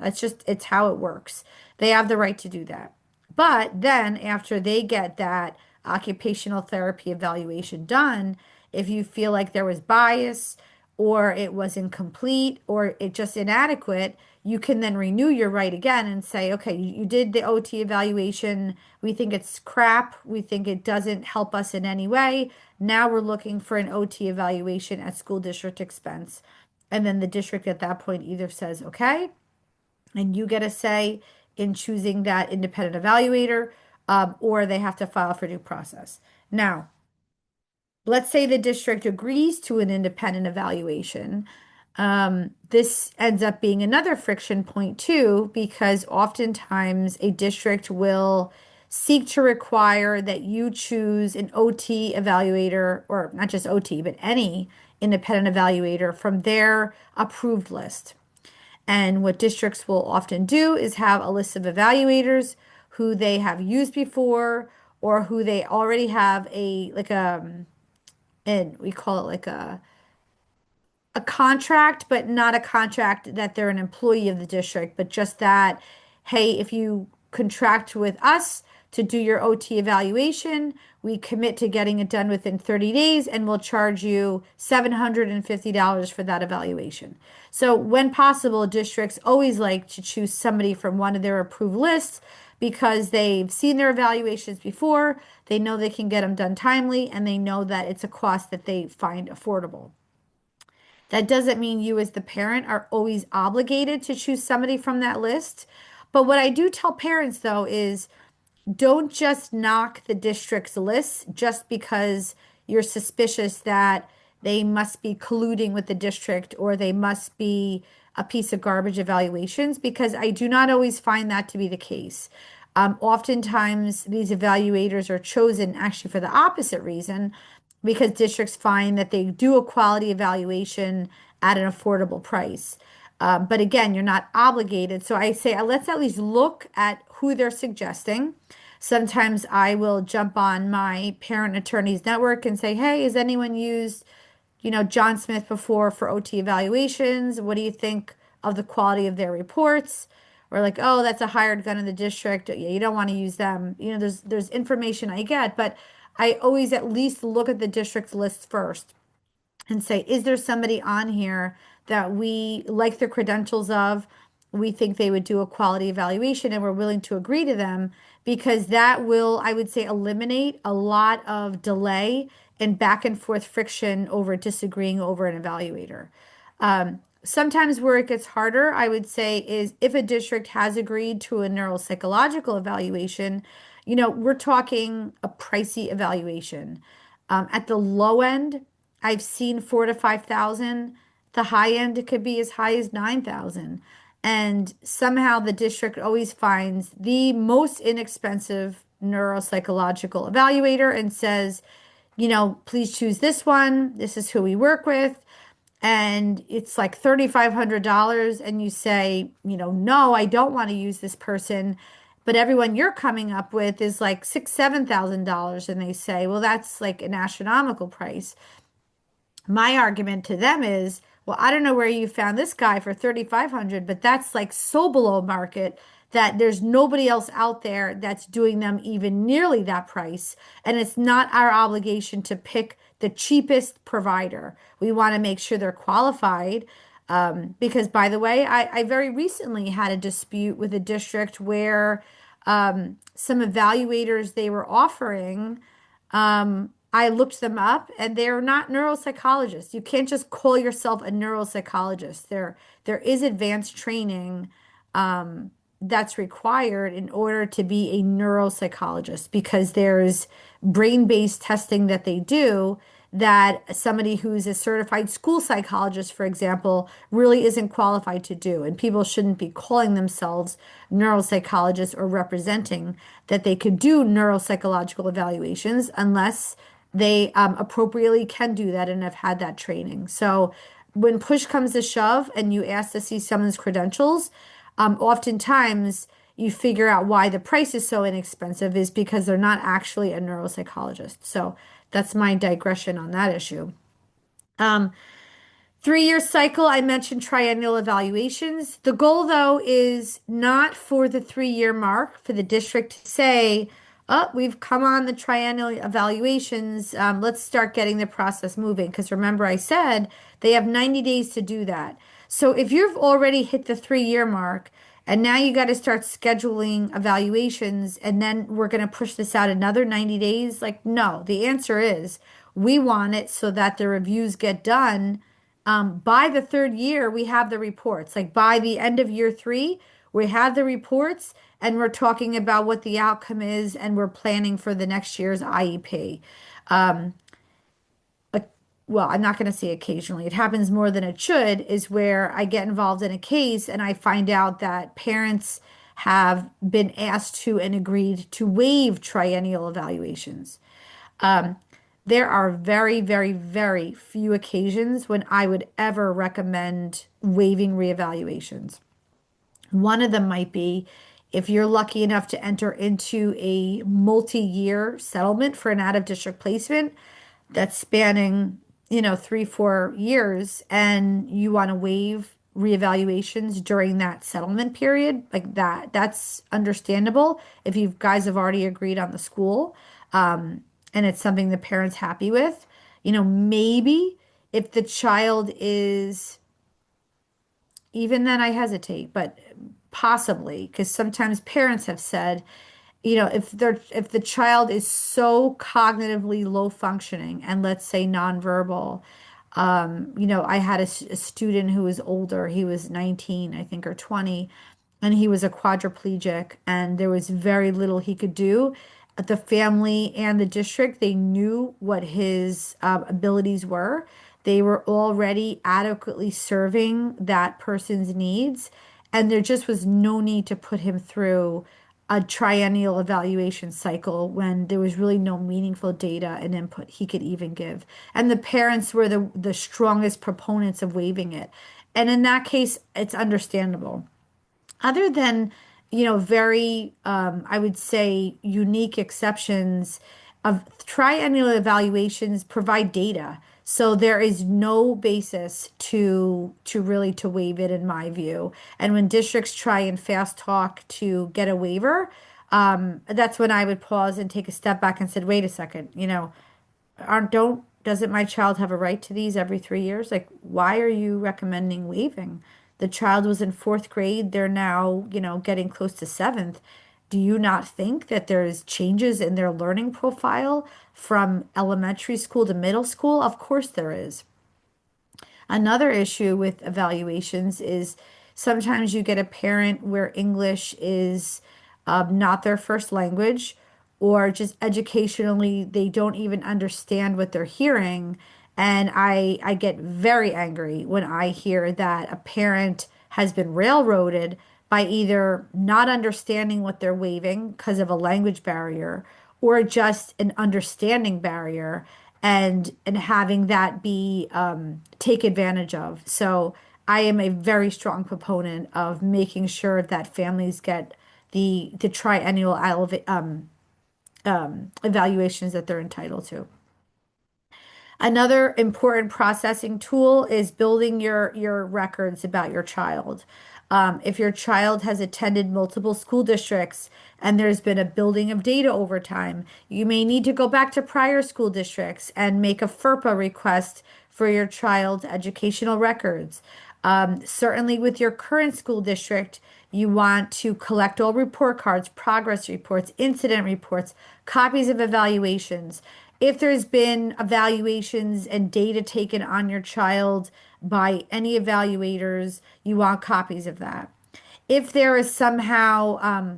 It's how it works. They have the right to do that. But then after they get that occupational therapy evaluation done, if you feel like there was bias or it was incomplete or it just inadequate, you can then renew your right again and say, okay, you did the OT evaluation. We think it's crap. We think it doesn't help us in any way. Now we're looking for an OT evaluation at school district expense. And then the district at that point either says, okay, and you get a say in choosing that independent evaluator, or they have to file for due process. Now, let's say the district agrees to an independent evaluation. This ends up being another friction point too, because oftentimes a district will seek to require that you choose an OT evaluator, or not just OT, but any independent evaluator from their approved list. And what districts will often do is have a list of evaluators who they have used before or who they already have and we call it like a contract, but not a contract that they're an employee of the district, but just that, hey, if you contract with us to do your OT evaluation, we commit to getting it done within 30 days and we'll charge you $750 for that evaluation. So, when possible, districts always like to choose somebody from one of their approved lists because they've seen their evaluations before, they know they can get them done timely, and they know that it's a cost that they find affordable. That doesn't mean you, as the parent, are always obligated to choose somebody from that list. But what I do tell parents, though, is don't just knock the district's lists just because you're suspicious that they must be colluding with the district or they must be a piece of garbage evaluations, because I do not always find that to be the case. Oftentimes, these evaluators are chosen actually for the opposite reason, because districts find that they do a quality evaluation at an affordable price. But again, you're not obligated. So I say, let's at least look at who they're suggesting. Sometimes I will jump on my parent attorneys network and say, hey, has anyone used, John Smith before for OT evaluations? What do you think of the quality of their reports? Or like, oh, that's a hired gun in the district. Yeah, you don't want to use them. There's information I get, but I always at least look at the district's list first and say, is there somebody on here that we like the credentials of? We think they would do a quality evaluation and we're willing to agree to them, because that will, I would say, eliminate a lot of delay and back and forth friction over disagreeing over an evaluator. Sometimes where it gets harder, I would say, is if a district has agreed to a neuropsychological evaluation, we're talking a pricey evaluation. At the low end, I've seen 4 to 5 thousand. The high end, it could be as high as 9,000. And somehow the district always finds the most inexpensive neuropsychological evaluator and says, please choose this one. This is who we work with. And it's like $3,500. And you say, no, I don't want to use this person. But everyone you're coming up with is like $7,000. And they say, well, that's like an astronomical price. My argument to them is, well, I don't know where you found this guy for 3,500, but that's like so below market that there's nobody else out there that's doing them even nearly that price. And it's not our obligation to pick the cheapest provider. We want to make sure they're qualified. Because, by the way, I very recently had a dispute with a district where some evaluators they were offering. I looked them up and they're not neuropsychologists. You can't just call yourself a neuropsychologist. There is advanced training that's required in order to be a neuropsychologist, because there's brain-based testing that they do that somebody who's a certified school psychologist, for example, really isn't qualified to do. And people shouldn't be calling themselves neuropsychologists or representing that they could do neuropsychological evaluations unless they appropriately can do that and have had that training. So when push comes to shove and you ask to see someone's credentials, oftentimes you figure out why the price is so inexpensive is because they're not actually a neuropsychologist. So that's my digression on that issue. 3 year cycle, I mentioned triennial evaluations. The goal, though, is not for the 3 year mark for the district to say, oh, we've come on the triennial evaluations. Let's start getting the process moving. Because remember, I said they have 90 days to do that. So if you've already hit the 3 year mark and now you got to start scheduling evaluations and then we're going to push this out another 90 days, like, no, the answer is we want it so that the reviews get done by the 3rd year, we have the reports. Like by the end of year 3, we have the reports and we're talking about what the outcome is and we're planning for the next year's IEP. Well, I'm not going to say occasionally, it happens more than it should, is where I get involved in a case and I find out that parents have been asked to and agreed to waive triennial evaluations. There are very, very, very few occasions when I would ever recommend waiving reevaluations. One of them might be if you're lucky enough to enter into a multi-year settlement for an out-of-district placement. that's spanning, 3, 4 years, and you want to waive reevaluations during that settlement period, like that's understandable if you guys have already agreed on the school, and it's something the parent's happy with. Maybe if the child is, even then I hesitate, but possibly, because sometimes parents have said, if the child is so cognitively low functioning and let's say nonverbal, I had a student who was older. He was 19, I think, or 20, and he was a quadriplegic, and there was very little he could do. The family and the district, they knew what his abilities were. They were already adequately serving that person's needs, and there just was no need to put him through a triennial evaluation cycle when there was really no meaningful data and input he could even give. And the parents were the strongest proponents of waiving it. And in that case, it's understandable. Other than, very, I would say, unique exceptions of triennial evaluations provide data. So there is no basis to really to waive it in my view. And when districts try and fast talk to get a waiver, that's when I would pause and take a step back and said, wait a second, aren't don't doesn't my child have a right to these every 3 years? Like, why are you recommending waiving? The child was in fourth grade. They're now, getting close to seventh. Do you not think that there's changes in their learning profile from elementary school to middle school? Of course there is. Another issue with evaluations is sometimes you get a parent where English is not their first language, or just educationally, they don't even understand what they're hearing. And I get very angry when I hear that a parent has been railroaded by either not understanding what they're waiving because of a language barrier or just an understanding barrier, and having that be take advantage of. So I am a very strong proponent of making sure that families get the triennial evaluations that they're entitled to. Another important processing tool is building your records about your child. If your child has attended multiple school districts and there's been a building of data over time, you may need to go back to prior school districts and make a FERPA request for your child's educational records. Certainly, with your current school district, you want to collect all report cards, progress reports, incident reports, copies of evaluations. If there's been evaluations and data taken on your child by any evaluators, you want copies of that. If there is somehow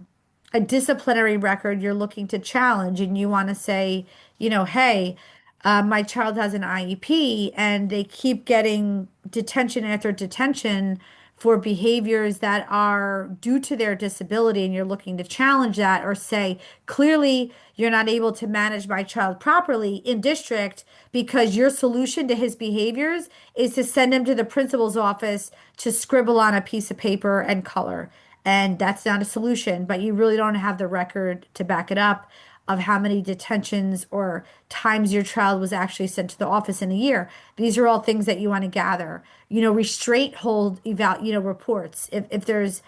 a disciplinary record you're looking to challenge and you want to say, hey, my child has an IEP and they keep getting detention after detention for behaviors that are due to their disability, and you're looking to challenge that or say, clearly, you're not able to manage my child properly in district because your solution to his behaviors is to send him to the principal's office to scribble on a piece of paper and color. And that's not a solution, but you really don't have the record to back it up of how many detentions or times your child was actually sent to the office in a year. These are all things that you want to gather. Restraint hold reports. If there's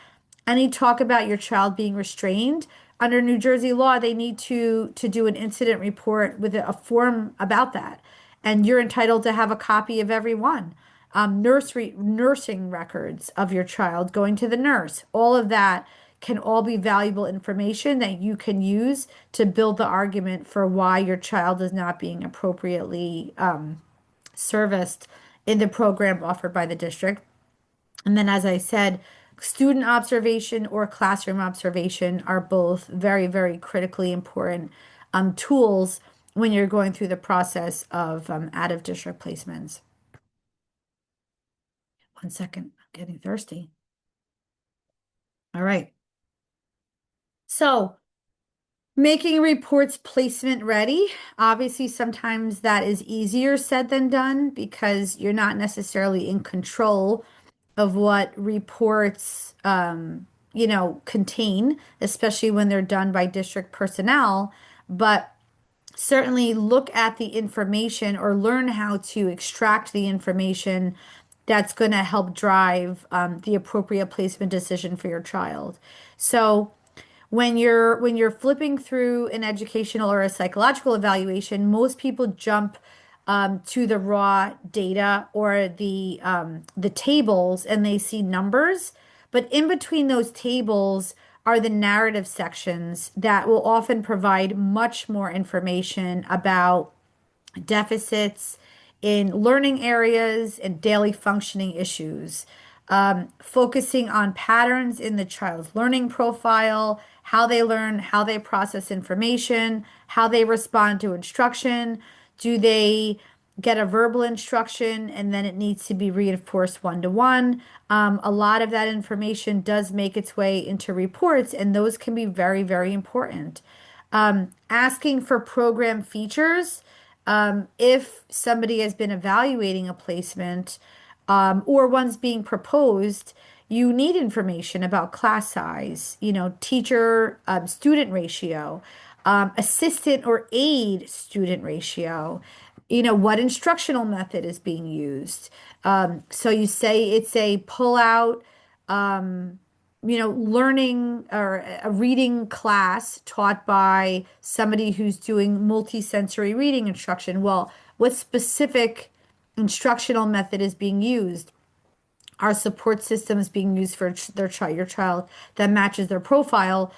any talk about your child being restrained under New Jersey law, they need to do an incident report with a form about that. And you're entitled to have a copy of every one. Nursing records of your child, going to the nurse, all of that can all be valuable information that you can use to build the argument for why your child is not being appropriately serviced in the program offered by the district. And then, as I said, student observation or classroom observation are both very, very critically important tools when you're going through the process of out of district placements. One second, I'm getting thirsty. All right. So, making reports placement ready. Obviously, sometimes that is easier said than done because you're not necessarily in control of what reports, contain, especially when they're done by district personnel. But certainly look at the information or learn how to extract the information that's going to help drive the appropriate placement decision for your child. So when you're flipping through an educational or a psychological evaluation, most people jump to the raw data or the tables and they see numbers. But in between those tables are the narrative sections that will often provide much more information about deficits in learning areas and daily functioning issues, focusing on patterns in the child's learning profile, how they learn, how they process information, how they respond to instruction. Do they get a verbal instruction and then it needs to be reinforced one to one? A lot of that information does make its way into reports, and those can be very, very important. Asking for program features. If somebody has been evaluating a placement or one's being proposed, you need information about class size, teacher student ratio, assistant or aide student ratio, what instructional method is being used. So you say it's a pull out learning or a reading class taught by somebody who's doing multisensory reading instruction. Well, what specific instructional method is being used? Our support systems being used for your child that matches their profile.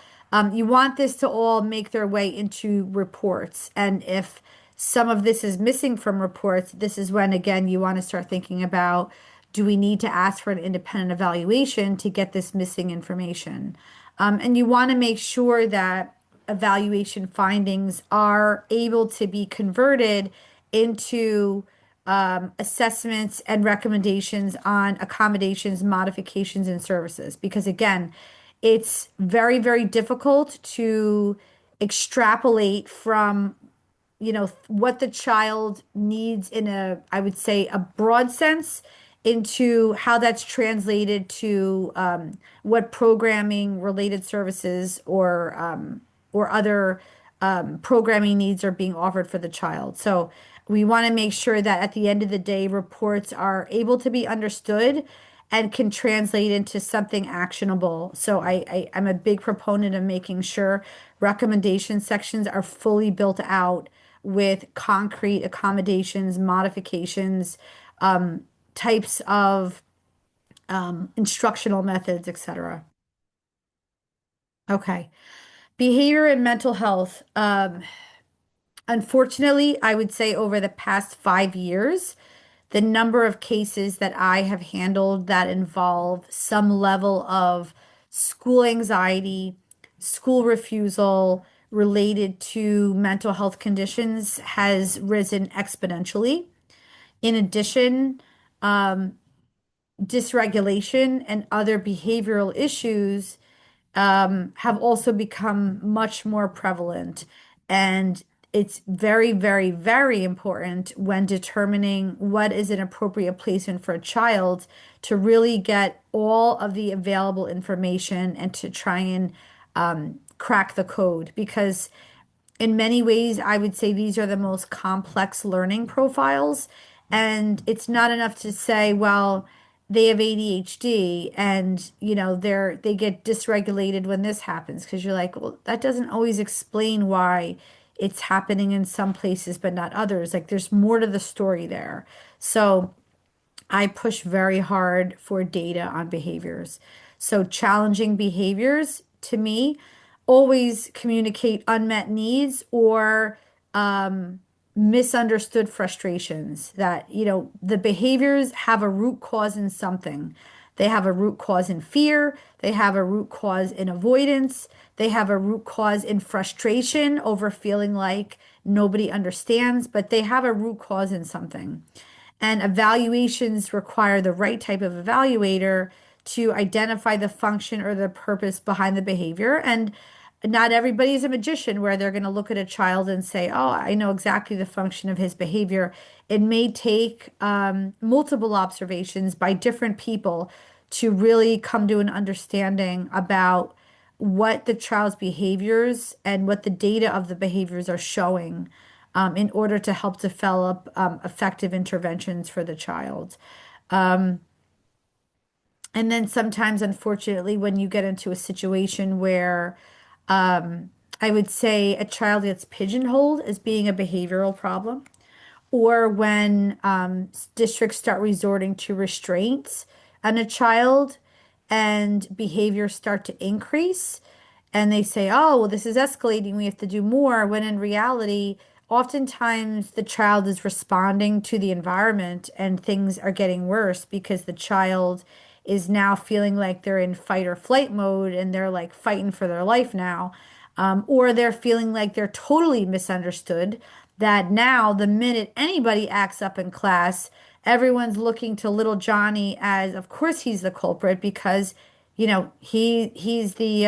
You want this to all make their way into reports. And if some of this is missing from reports, this is when, again, you want to start thinking about, do we need to ask for an independent evaluation to get this missing information? And you want to make sure that evaluation findings are able to be converted into assessments and recommendations on accommodations, modifications, and services. Because again, it's very, very difficult to extrapolate from what the child needs in a, I would say, a broad sense into how that's translated to what programming related services or other programming needs are being offered for the child. So we want to make sure that at the end of the day, reports are able to be understood and can translate into something actionable. So I'm a big proponent of making sure recommendation sections are fully built out with concrete accommodations, modifications, types of instructional methods, etc. Okay. Behavior and mental health. Unfortunately, I would say over the past 5 years, the number of cases that I have handled that involve some level of school anxiety, school refusal related to mental health conditions has risen exponentially. In addition, dysregulation and other behavioral issues have also become much more prevalent. And it's very, very, very important when determining what is an appropriate placement for a child to really get all of the available information and to try and crack the code. Because in many ways, I would say these are the most complex learning profiles. And it's not enough to say, well, they have ADHD and they get dysregulated when this happens, because you're like, well, that doesn't always explain why it's happening in some places but not others. Like there's more to the story there. So I push very hard for data on behaviors. So challenging behaviors to me always communicate unmet needs or misunderstood frustrations that, the behaviors have a root cause in something. They have a root cause in fear. They have a root cause in avoidance. They have a root cause in frustration over feeling like nobody understands, but they have a root cause in something. And evaluations require the right type of evaluator to identify the function or the purpose behind the behavior. And not everybody is a magician where they're going to look at a child and say, oh, I know exactly the function of his behavior. It may take multiple observations by different people to really come to an understanding about what the child's behaviors and what the data of the behaviors are showing. in order to help develop effective interventions for the child. And then sometimes, unfortunately, when you get into a situation where I would say a child gets pigeonholed as being a behavioral problem, or when districts start resorting to restraints on a child and behaviors start to increase, and they say, oh, well, this is escalating, we have to do more, when in reality, oftentimes the child is responding to the environment and things are getting worse because the child is now feeling like they're in fight or flight mode and they're like fighting for their life now. Or they're feeling like they're totally misunderstood, that now the minute anybody acts up in class, everyone's looking to little Johnny as, of course, he's the culprit because, he's the,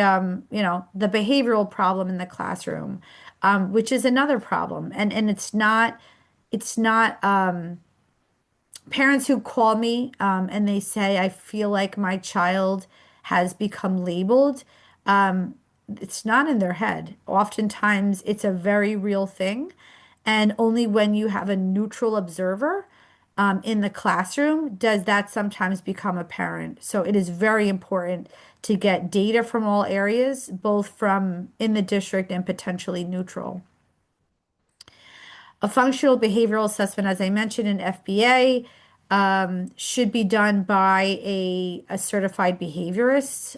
the behavioral problem in the classroom, which is another problem. And it's not parents who call me and they say, I feel like my child has become labeled. It's not in their head. Oftentimes, it's a very real thing. And only when you have a neutral observer in the classroom does that sometimes become apparent. So it is very important to get data from all areas, both from in the district and potentially neutral. A functional behavioral assessment, as I mentioned in FBA, should be done by a certified behaviorist.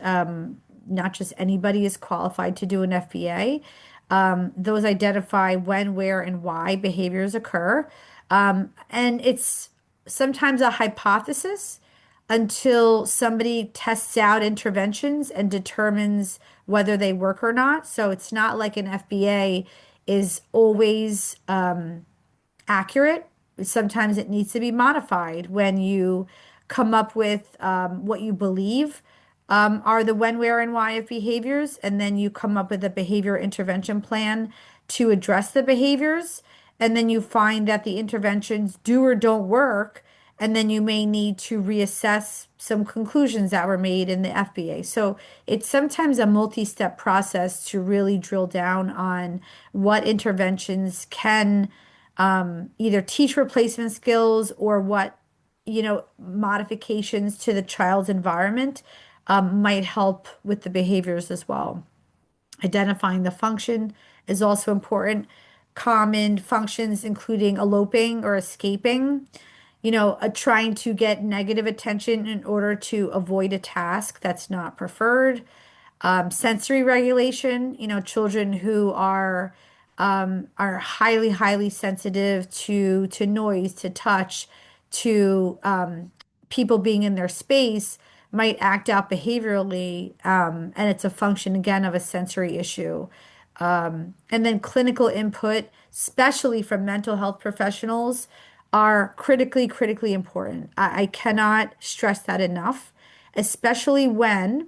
Not just anybody is qualified to do an FBA. Those identify when, where, and why behaviors occur. And it's sometimes a hypothesis until somebody tests out interventions and determines whether they work or not. So it's not like an FBA is always accurate. Sometimes it needs to be modified when you come up with what you believe are the when, where, and why of behaviors, and then you come up with a behavior intervention plan to address the behaviors, and then you find that the interventions do or don't work, and then you may need to reassess some conclusions that were made in the FBA. So it's sometimes a multi-step process to really drill down on what interventions can either teach replacement skills or what, modifications to the child's environment might help with the behaviors as well. Identifying the function is also important. Common functions including eloping or escaping, trying to get negative attention in order to avoid a task that's not preferred. Sensory regulation, children who are highly, highly sensitive to noise, to touch, to people being in their space might act out behaviorally, and it's a function again of a sensory issue. And then clinical input, especially from mental health professionals, are critically, critically important. I cannot stress that enough, especially when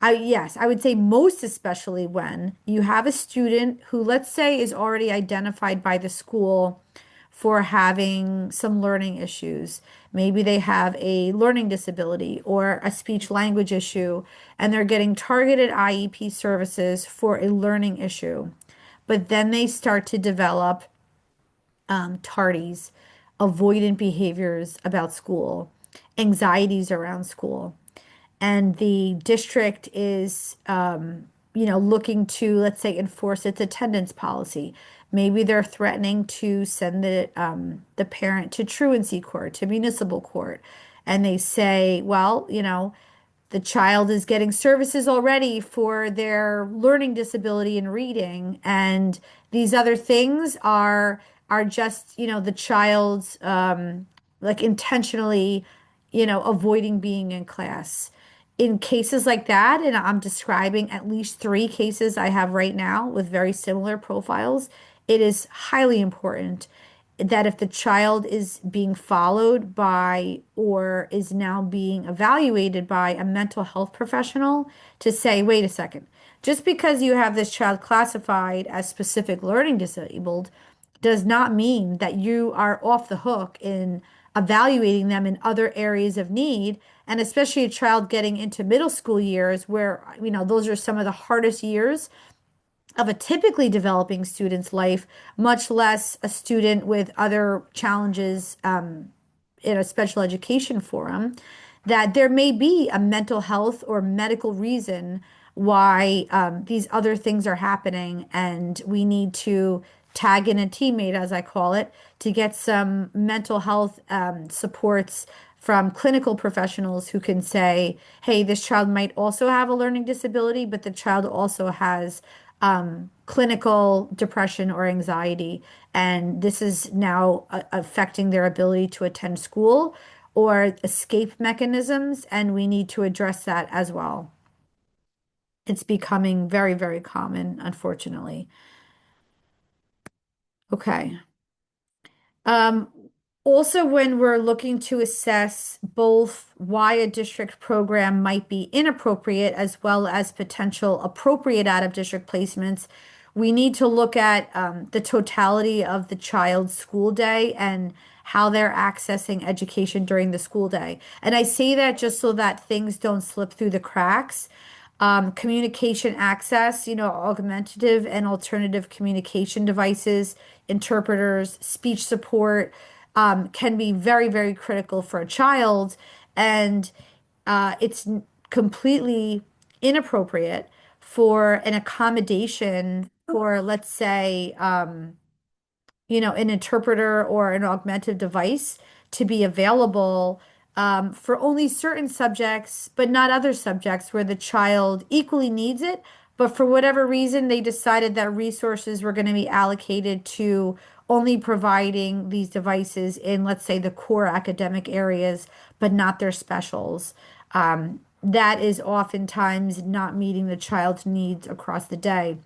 yes, I would say most especially when you have a student who, let's say, is already identified by the school for having some learning issues. Maybe they have a learning disability or a speech language issue, and they're getting targeted IEP services for a learning issue. But then they start to develop tardies, avoidant behaviors about school, anxieties around school, and the district is looking to, let's say, enforce its attendance policy. Maybe they're threatening to send the parent to truancy court, to municipal court, and they say, well, the child is getting services already for their learning disability in reading, and these other things are just, the child's like intentionally, avoiding being in class. In cases like that, and I'm describing at least three cases I have right now with very similar profiles, it is highly important that if the child is being followed by or is now being evaluated by a mental health professional, to say, wait a second, just because you have this child classified as specific learning disabled does not mean that you are off the hook in evaluating them in other areas of need. And especially a child getting into middle school years where, those are some of the hardest years of a typically developing student's life, much less a student with other challenges in a special education forum, that there may be a mental health or medical reason why these other things are happening, and we need to tag in a teammate, as I call it, to get some mental health supports from clinical professionals who can say, hey, this child might also have a learning disability, but the child also has clinical depression or anxiety, and this is now affecting their ability to attend school or escape mechanisms, and we need to address that as well. It's becoming very, very common, unfortunately. Okay. Um, Also, when we're looking to assess both why a district program might be inappropriate as well as potential appropriate out of district placements, we need to look at the totality of the child's school day and how they're accessing education during the school day. And I say that just so that things don't slip through the cracks. Communication access, augmentative and alternative communication devices, interpreters, speech support, can be very, very critical for a child. And it's completely inappropriate for an accommodation for, let's say, an interpreter or an augmentative device to be available for only certain subjects, but not other subjects where the child equally needs it. But for whatever reason, they decided that resources were going to be allocated to only providing these devices in, let's say, the core academic areas, but not their specials. That is oftentimes not meeting the child's needs across the day.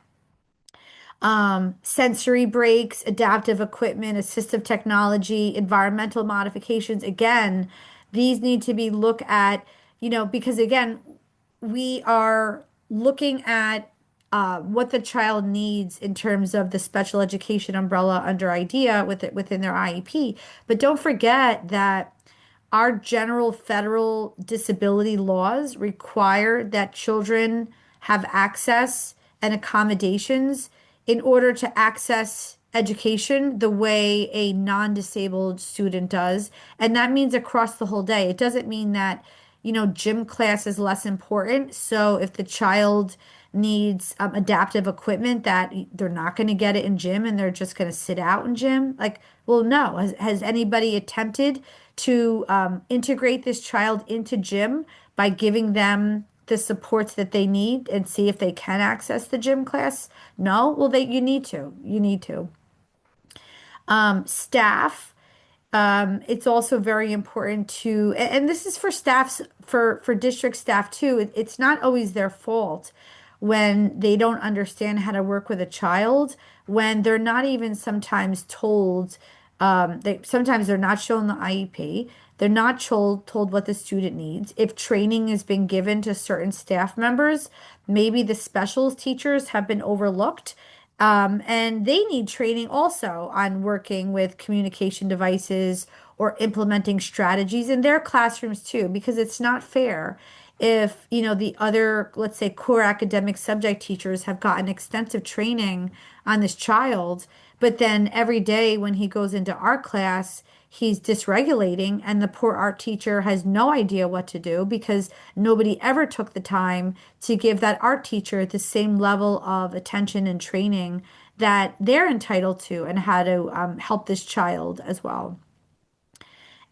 Sensory breaks, adaptive equipment, assistive technology, environmental modifications. Again, these need to be looked at, because again, we are looking at what the child needs in terms of the special education umbrella under IDEA within their IEP. But don't forget that our general federal disability laws require that children have access and accommodations in order to access education the way a non-disabled student does. And that means across the whole day. It doesn't mean that, gym class is less important. So if the child needs adaptive equipment, that they're not going to get it in gym and they're just going to sit out in gym. Like, well, no. Has anybody attempted to integrate this child into gym by giving them the supports that they need and see if they can access the gym class? No? Well, you need to. You need to. Staff. It's also very important to, and this is for staffs, for district staff too. It's not always their fault when they don't understand how to work with a child, when they're not even sometimes told, sometimes they're not shown the IEP. They're not told what the student needs. If training has been given to certain staff members, maybe the specials teachers have been overlooked, and they need training also on working with communication devices or implementing strategies in their classrooms too, because it's not fair if, the other, let's say, core academic subject teachers have gotten extensive training on this child, but then every day when he goes into art class, he's dysregulating, and the poor art teacher has no idea what to do because nobody ever took the time to give that art teacher the same level of attention and training that they're entitled to and how to help this child as well.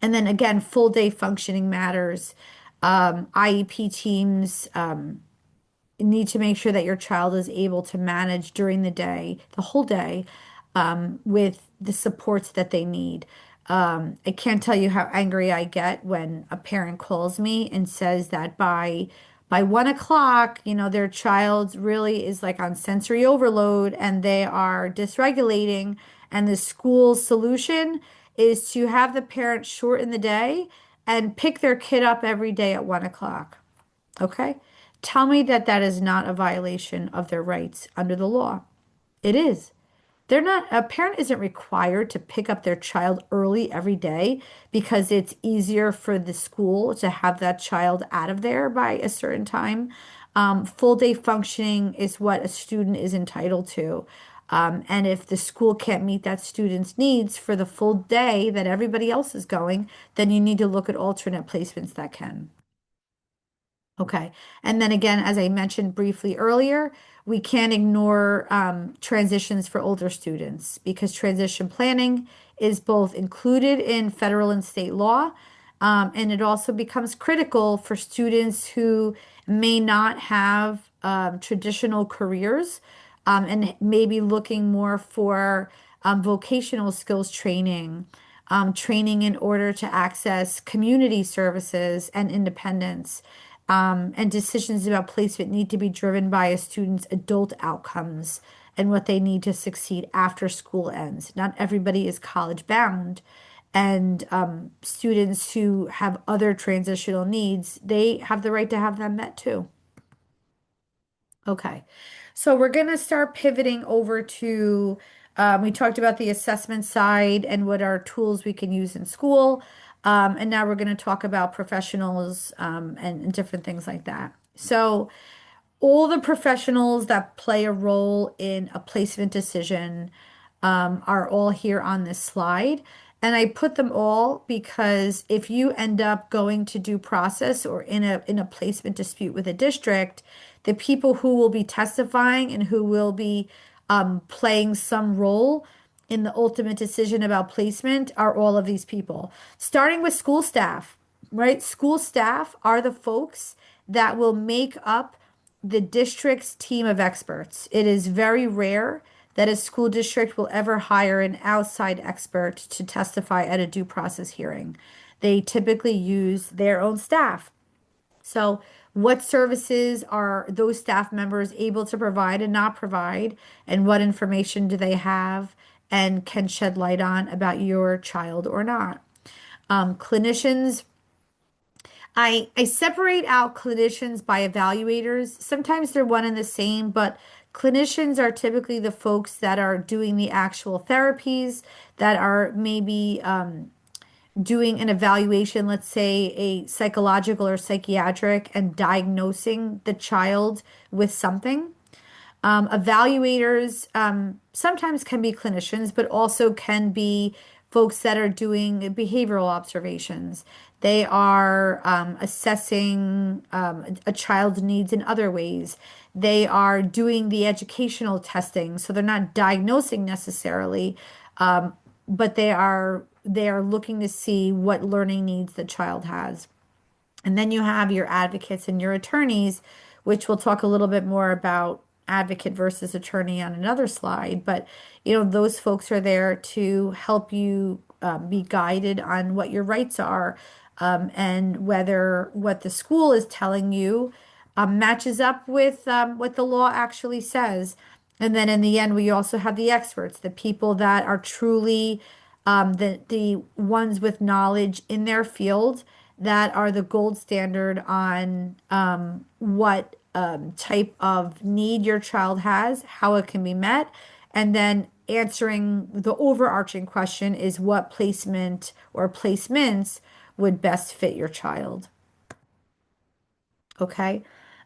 And then again, full day functioning matters. IEP teams need to make sure that your child is able to manage during the day, the whole day, with the supports that they need. I can't tell you how angry I get when a parent calls me and says that by 1 o'clock, their child really is like on sensory overload and they are dysregulating, and the school's solution is to have the parent shorten the day and pick their kid up every day at 1 o'clock. Okay? Tell me that that is not a violation of their rights under the law. It is. A parent isn't required to pick up their child early every day because it's easier for the school to have that child out of there by a certain time. Full day functioning is what a student is entitled to. And if the school can't meet that student's needs for the full day that everybody else is going, then you need to look at alternate placements that can. Okay. And then again, as I mentioned briefly earlier, we can't ignore transitions for older students because transition planning is both included in federal and state law, and it also becomes critical for students who may not have traditional careers and maybe looking more for vocational skills training, training in order to access community services and independence. And decisions about placement need to be driven by a student's adult outcomes and what they need to succeed after school ends. Not everybody is college bound. And students who have other transitional needs, they have the right to have them met too. Okay, so we're going to start pivoting over to, we talked about the assessment side and what are tools we can use in school. And now we're going to talk about professionals and different things like that. So, all the professionals that play a role in a placement decision are all here on this slide. And I put them all because if you end up going to due process or in a placement dispute with a district, the people who will be testifying and who will be playing some role in the ultimate decision about placement are all of these people, starting with school staff, right? School staff are the folks that will make up the district's team of experts. It is very rare that a school district will ever hire an outside expert to testify at a due process hearing. They typically use their own staff. So, what services are those staff members able to provide and not provide? And what information do they have and can shed light on about your child or not? Clinicians, I separate out clinicians by evaluators. Sometimes they're one and the same, but clinicians are typically the folks that are doing the actual therapies, that are maybe doing an evaluation, let's say a psychological or psychiatric, and diagnosing the child with something. Evaluators sometimes can be clinicians, but also can be folks that are doing behavioral observations. They are assessing a child's needs in other ways. They are doing the educational testing, so they're not diagnosing necessarily, but they are looking to see what learning needs the child has. And then you have your advocates and your attorneys, which we'll talk a little bit more about advocate versus attorney on another slide. But, those folks are there to help you be guided on what your rights are and whether what the school is telling you matches up with what the law actually says. And then in the end, we also have the experts, the people that are truly the ones with knowledge in their field that are the gold standard on what type of need your child has, how it can be met, and then answering the overarching question is what placement or placements would best fit your child. Okay.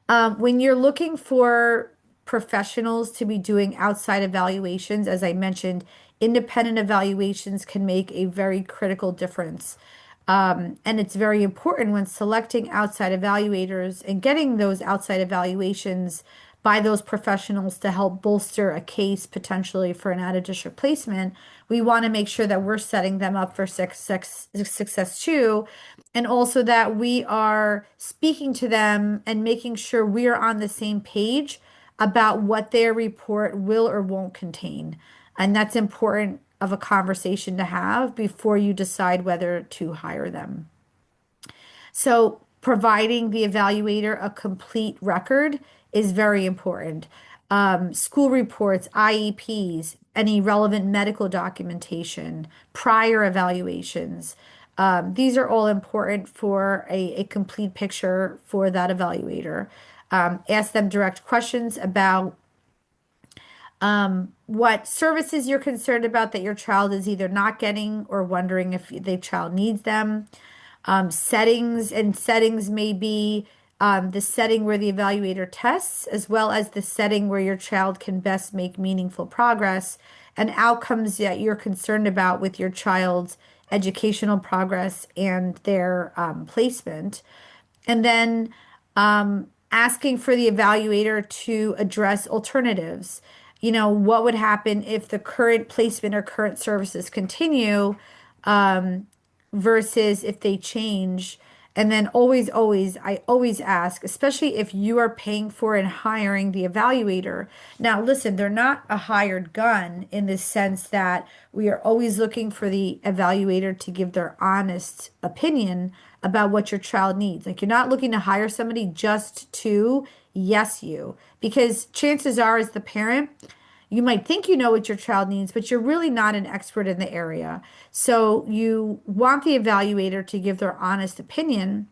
When you're looking for professionals to be doing outside evaluations, as I mentioned, independent evaluations can make a very critical difference. And it's very important when selecting outside evaluators and getting those outside evaluations by those professionals to help bolster a case potentially for an out-of-district placement. We want to make sure that we're setting them up for success too, and also that we are speaking to them and making sure we are on the same page about what their report will or won't contain. And that's important of a conversation to have before you decide whether to hire them. So, providing the evaluator a complete record is very important. School reports, IEPs, any relevant medical documentation, prior evaluations. These are all important for a complete picture for that evaluator. Ask them direct questions about what services you're concerned about that your child is either not getting or wondering if the child needs them. Settings may be the setting where the evaluator tests, as well as the setting where your child can best make meaningful progress, and outcomes that you're concerned about with your child's educational progress and their placement. And then asking for the evaluator to address alternatives. You know, what would happen if the current placement or current services continue versus if they change? And then I always ask, especially if you are paying for and hiring the evaluator. Now, listen, they're not a hired gun in the sense that we are always looking for the evaluator to give their honest opinion about what your child needs. Like, you're not looking to hire somebody just to yes you, because chances are, as the parent, you might think you know what your child needs, but you're really not an expert in the area. So you want the evaluator to give their honest opinion,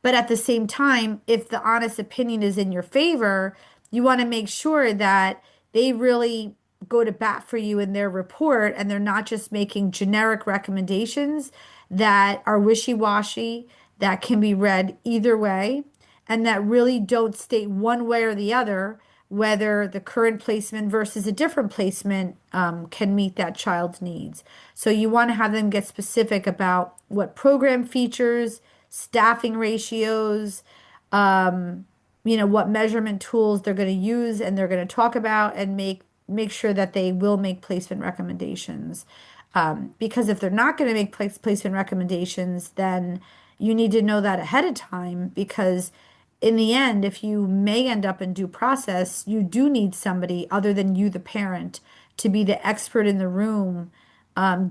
but at the same time, if the honest opinion is in your favor, you want to make sure that they really go to bat for you in their report and they're not just making generic recommendations that are wishy-washy, that can be read either way, and that really don't state one way or the other whether the current placement versus a different placement can meet that child's needs. So you want to have them get specific about what program features, staffing ratios, what measurement tools they're going to use and they're going to talk about, and make sure that they will make placement recommendations. Because if they're not going to make placement recommendations, then you need to know that ahead of time, because in the end, if you may end up in due process, you do need somebody other than you, the parent, to be the expert in the room,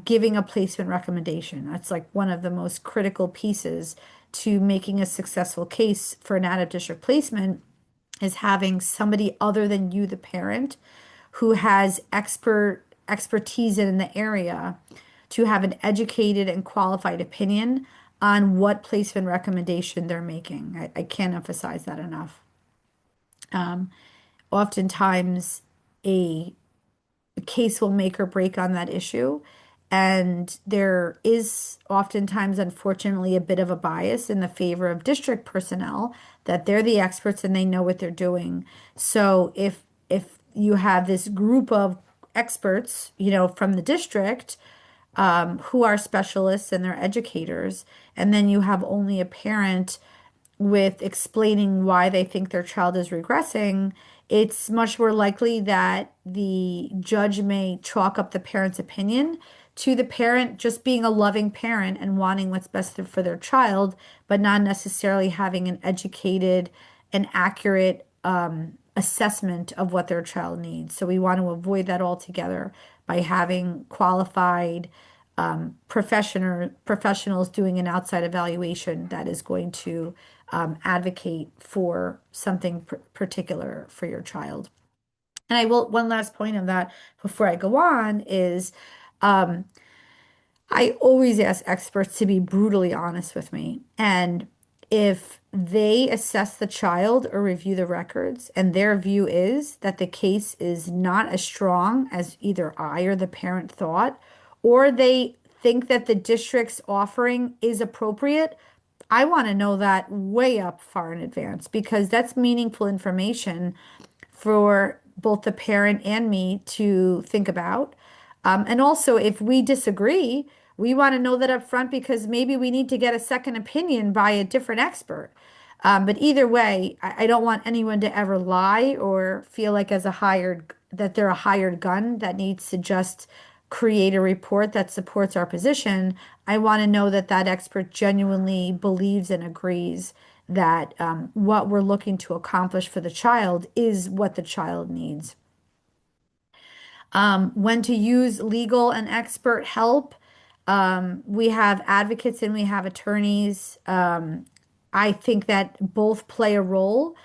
giving a placement recommendation. That's like one of the most critical pieces to making a successful case for an out-of-district placement, is having somebody other than you, the parent, who has expertise in the area, to have an educated and qualified opinion on what placement recommendation they're making. I can't emphasize that enough. Oftentimes, a case will make or break on that issue. And there is oftentimes, unfortunately, a bit of a bias in the favor of district personnel, that they're the experts and they know what they're doing. So if you have this group of experts, from the district, who are specialists and they're educators, and then you have only a parent with explaining why they think their child is regressing, it's much more likely that the judge may chalk up the parent's opinion to the parent just being a loving parent and wanting what's best for their child, but not necessarily having an educated and accurate assessment of what their child needs. So we want to avoid that altogether by having qualified professionals doing an outside evaluation that is going to advocate for something particular for your child. And one last point on that before I go on is, I always ask experts to be brutally honest with me. And if they assess the child or review the records and their view is that the case is not as strong as either I or the parent thought, or they think that the district's offering is appropriate, I want to know that way up far in advance, because that's meaningful information for both the parent and me to think about. And also, if we disagree, we want to know that up front, because maybe we need to get a second opinion by a different expert. But either way, I don't want anyone to ever lie or feel like that they're a hired gun that needs to just create a report that supports our position. I want to know that that expert genuinely believes and agrees that what we're looking to accomplish for the child is what the child needs. When to use legal and expert help. We have advocates and we have attorneys. I think that both play a role.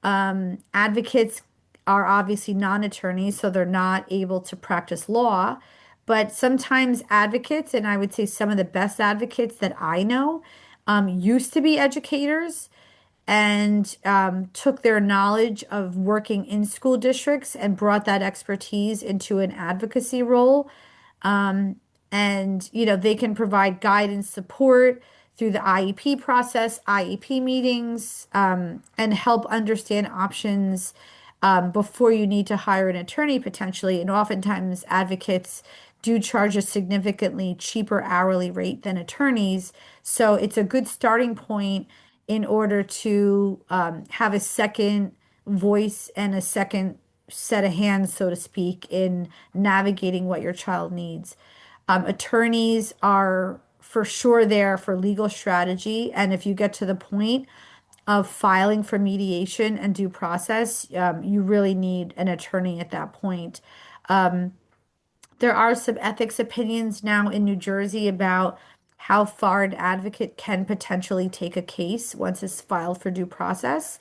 Advocates are obviously non-attorneys, so they're not able to practice law. But sometimes advocates, and I would say some of the best advocates that I know, used to be educators and took their knowledge of working in school districts and brought that expertise into an advocacy role. And they can provide guidance, support through the IEP process, IEP meetings, and help understand options before you need to hire an attorney potentially. And oftentimes, advocates do charge a significantly cheaper hourly rate than attorneys. So it's a good starting point in order to have a second voice and a second set of hands, so to speak, in navigating what your child needs. Attorneys are for sure there for legal strategy. And if you get to the point of filing for mediation and due process, you really need an attorney at that point. There are some ethics opinions now in New Jersey about how far an advocate can potentially take a case once it's filed for due process.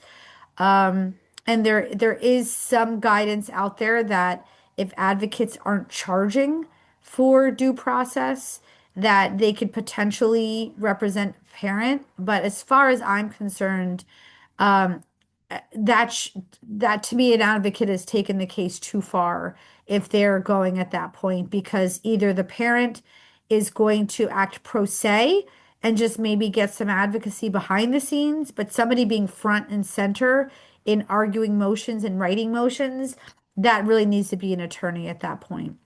And there is some guidance out there that if advocates aren't charging for due process, that they could potentially represent parent. But as far as I'm concerned, that sh that to me, an advocate has taken the case too far if they're going at that point, because either the parent is going to act pro se and just maybe get some advocacy behind the scenes, but somebody being front and center in arguing motions and writing motions, that really needs to be an attorney at that point.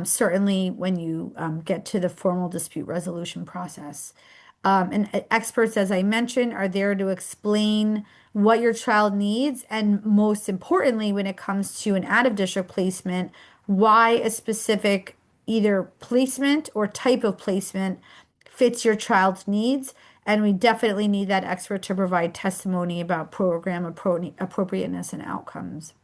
Certainly when you get to the formal dispute resolution process. And experts, as I mentioned, are there to explain what your child needs. And most importantly, when it comes to an out-of-district placement, why a specific either placement or type of placement fits your child's needs. And we definitely need that expert to provide testimony about program appropriateness and outcomes.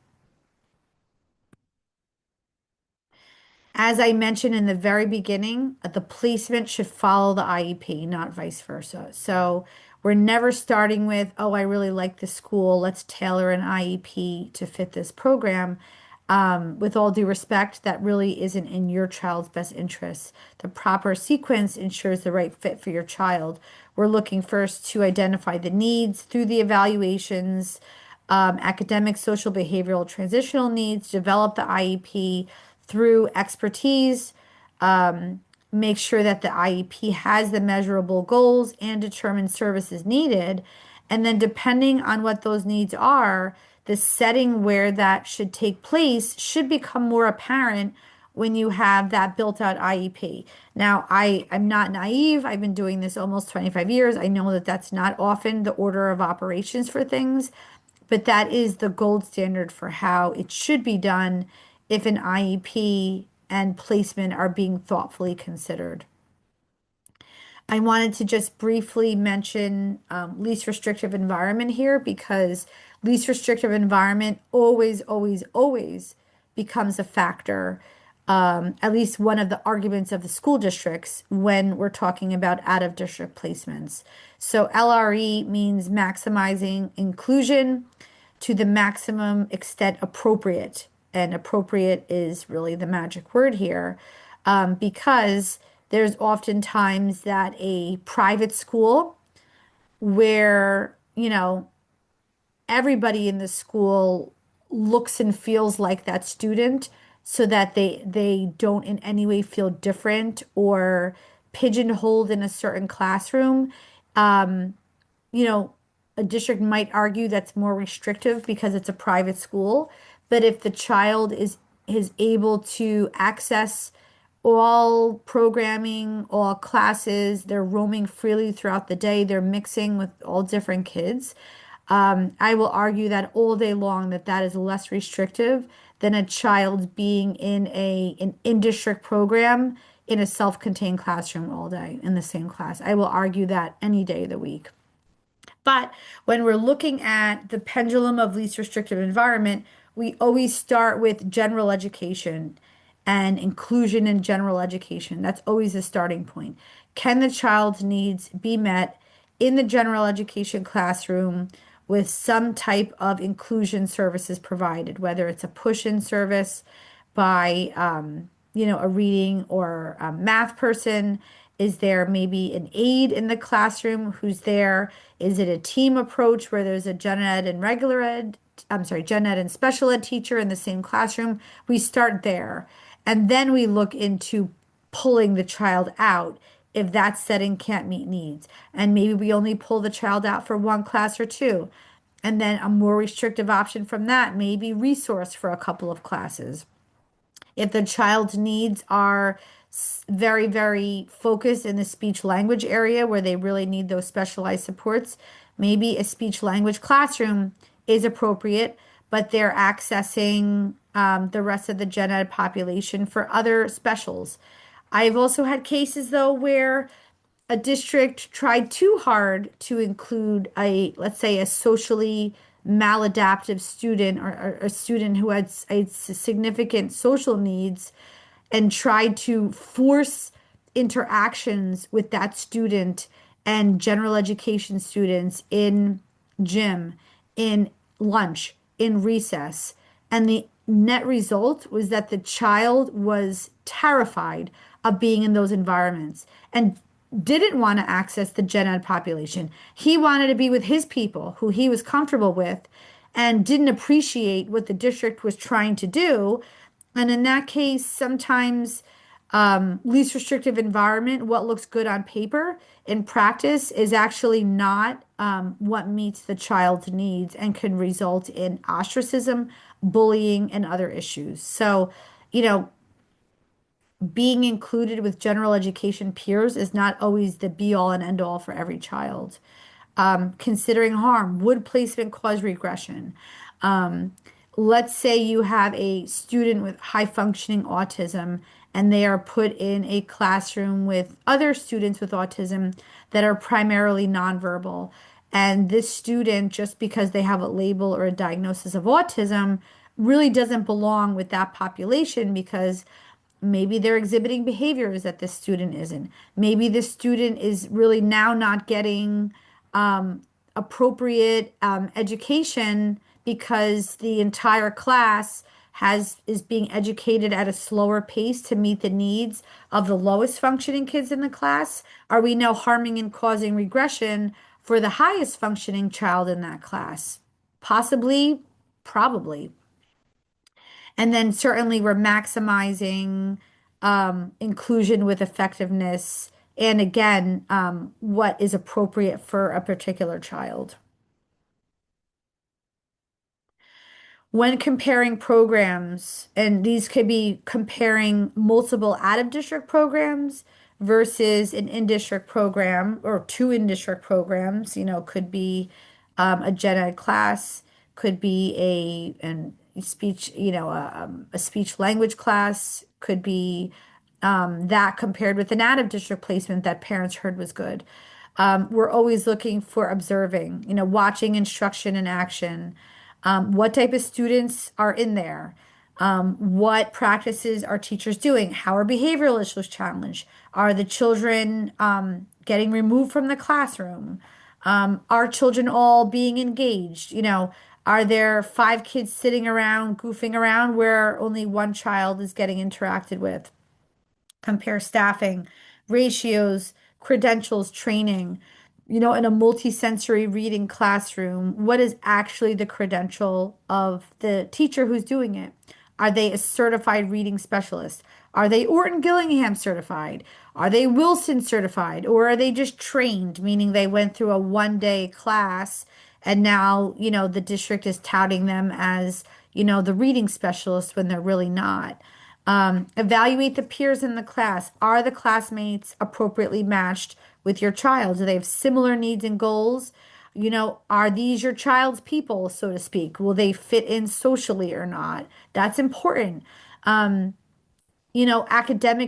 As I mentioned in the very beginning, the placement should follow the IEP, not vice versa. So we're never starting with, oh, I really like this school. Let's tailor an IEP to fit this program. With all due respect, that really isn't in your child's best interest. The proper sequence ensures the right fit for your child. We're looking first to identify the needs through the evaluations, academic, social, behavioral, transitional needs, develop the IEP through expertise, make sure that the IEP has the measurable goals and determine services needed. And then, depending on what those needs are, the setting where that should take place should become more apparent when you have that built out IEP. Now, I'm not naive. I've been doing this almost 25 years. I know that that's not often the order of operations for things, but that is the gold standard for how it should be done if an IEP and placement are being thoughtfully considered. I wanted to just briefly mention least restrictive environment here, because least restrictive environment always, always, always becomes a factor, at least one of the arguments of the school districts when we're talking about out of district placements. So LRE means maximizing inclusion to the maximum extent appropriate. And appropriate is really the magic word here, because there's oftentimes that a private school where, everybody in the school looks and feels like that student, so that they don't in any way feel different or pigeonholed in a certain classroom. You know, a district might argue that's more restrictive because it's a private school. But if the child is able to access all programming, all classes, they're roaming freely throughout the day, they're mixing with all different kids. I will argue that all day long that is less restrictive than a child being in an in-district program in a self-contained classroom all day in the same class. I will argue that any day of the week. But when we're looking at the pendulum of least restrictive environment, we always start with general education and inclusion in general education. That's always the starting point. Can the child's needs be met in the general education classroom with some type of inclusion services provided, whether it's a push-in service by, a reading or a math person? Is there maybe an aide in the classroom who's there? Is it a team approach where there's a gen ed and regular ed, gen ed and special ed teacher in the same classroom? We start there. And then we look into pulling the child out if that setting can't meet needs. And maybe we only pull the child out for one class or two. And then a more restrictive option from that, maybe resource for a couple of classes. If the child's needs are very, very focused in the speech language area where they really need those specialized supports, maybe a speech language classroom is appropriate, but they're accessing the rest of the gen ed population for other specials. I've also had cases though where a district tried too hard to include a, let's say, a socially maladaptive student or a student who had significant social needs and tried to force interactions with that student and general education students in gym, in lunch, in recess. And the net result was that the child was terrified of being in those environments and didn't want to access the gen ed population. He wanted to be with his people who he was comfortable with and didn't appreciate what the district was trying to do. And in that case, sometimes least restrictive environment, what looks good on paper in practice is actually not what meets the child's needs and can result in ostracism, bullying, and other issues. So, you know, being included with general education peers is not always the be all and end all for every child. Considering harm, would placement cause regression? Um, let's say you have a student with high functioning autism and they are put in a classroom with other students with autism that are primarily nonverbal. And this student, just because they have a label or a diagnosis of autism, really doesn't belong with that population because maybe they're exhibiting behaviors that this student isn't. Maybe this student is really now not getting appropriate education because the entire class is being educated at a slower pace to meet the needs of the lowest functioning kids in the class. Are we now harming and causing regression for the highest functioning child in that class? Possibly, probably. And then certainly we're maximizing inclusion with effectiveness. And again, what is appropriate for a particular child. When comparing programs, and these could be comparing multiple out of district programs versus an in district program or two in district programs, could be a gen ed class, could be a speech, a speech language class, could be that compared with an out of district placement that parents heard was good. We're always looking for observing, watching instruction in action. What type of students are in there? What practices are teachers doing? How are behavioral issues challenged? Are the children getting removed from the classroom? Are children all being engaged? Are there five kids sitting around, goofing around where only one child is getting interacted with? Compare staffing, ratios, credentials, training, in a multisensory reading classroom, what is actually the credential of the teacher who's doing it? Are they a certified reading specialist? Are they Orton Gillingham certified? Are they Wilson certified? Or are they just trained, meaning they went through a 1 day class and now, the district is touting them as, the reading specialist when they're really not? Evaluate the peers in the class. Are the classmates appropriately matched with your child? Do they have similar needs and goals? Are these your child's people, so to speak? Will they fit in socially or not? That's important. Academic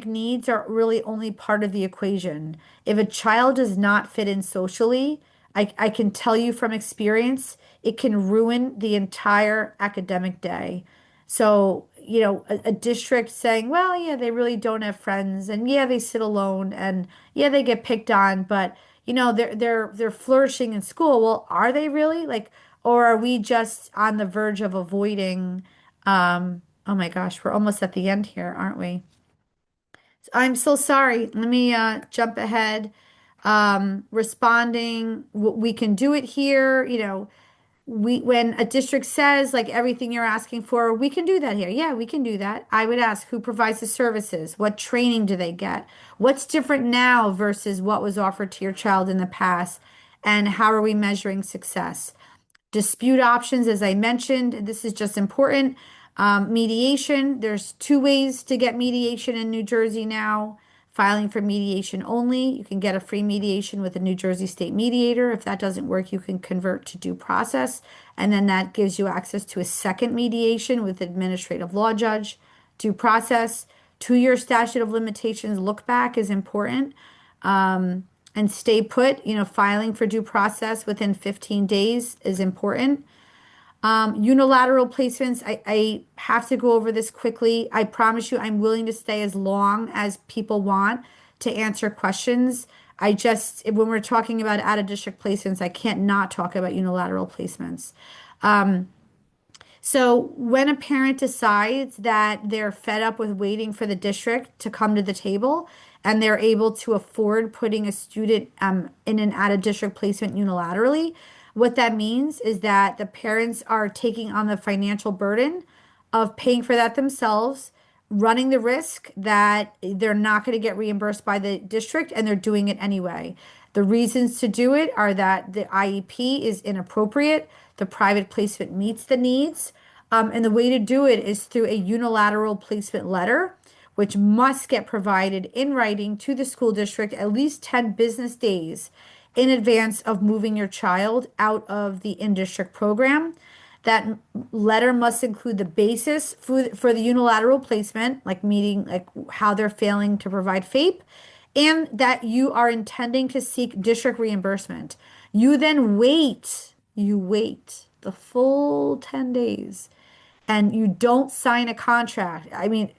needs are really only part of the equation. If a child does not fit in socially, I can tell you from experience, it can ruin the entire academic day. So, a district saying, well, yeah, they really don't have friends, and yeah, they sit alone, and yeah, they get picked on, but they're flourishing in school. Well, are they really? Like, or are we just on the verge of avoiding oh my gosh, we're almost at the end here, aren't we? I'm so sorry. Let me jump ahead. Responding, we can do it here. when a district says like everything you're asking for, we can do that here. Yeah, we can do that. I would ask who provides the services? What training do they get? What's different now versus what was offered to your child in the past? And how are we measuring success? Dispute options, as I mentioned, this is just important. Mediation, there's two ways to get mediation in New Jersey now. Filing for mediation only. You can get a free mediation with a New Jersey state mediator. If that doesn't work, you can convert to due process. And then that gives you access to a second mediation with administrative law judge. Due process, 2 year statute of limitations look back is important. And stay put, filing for due process within 15 days is important. Unilateral placements, I have to go over this quickly. I promise you, I'm willing to stay as long as people want to answer questions. When we're talking about out of district placements, I can't not talk about unilateral placements. So when a parent decides that they're fed up with waiting for the district to come to the table and they're able to afford putting a student in an out-of-district placement unilaterally, what that means is that the parents are taking on the financial burden of paying for that themselves, running the risk that they're not going to get reimbursed by the district, and they're doing it anyway. The reasons to do it are that the IEP is inappropriate, the private placement meets the needs, and the way to do it is through a unilateral placement letter, which must get provided in writing to the school district at least 10 business days in advance of moving your child out of the in-district program. That letter must include the basis for the unilateral placement, like meeting, like how they're failing to provide FAPE, and that you are intending to seek district reimbursement. You then wait the full 10 days and you don't sign a contract. I mean,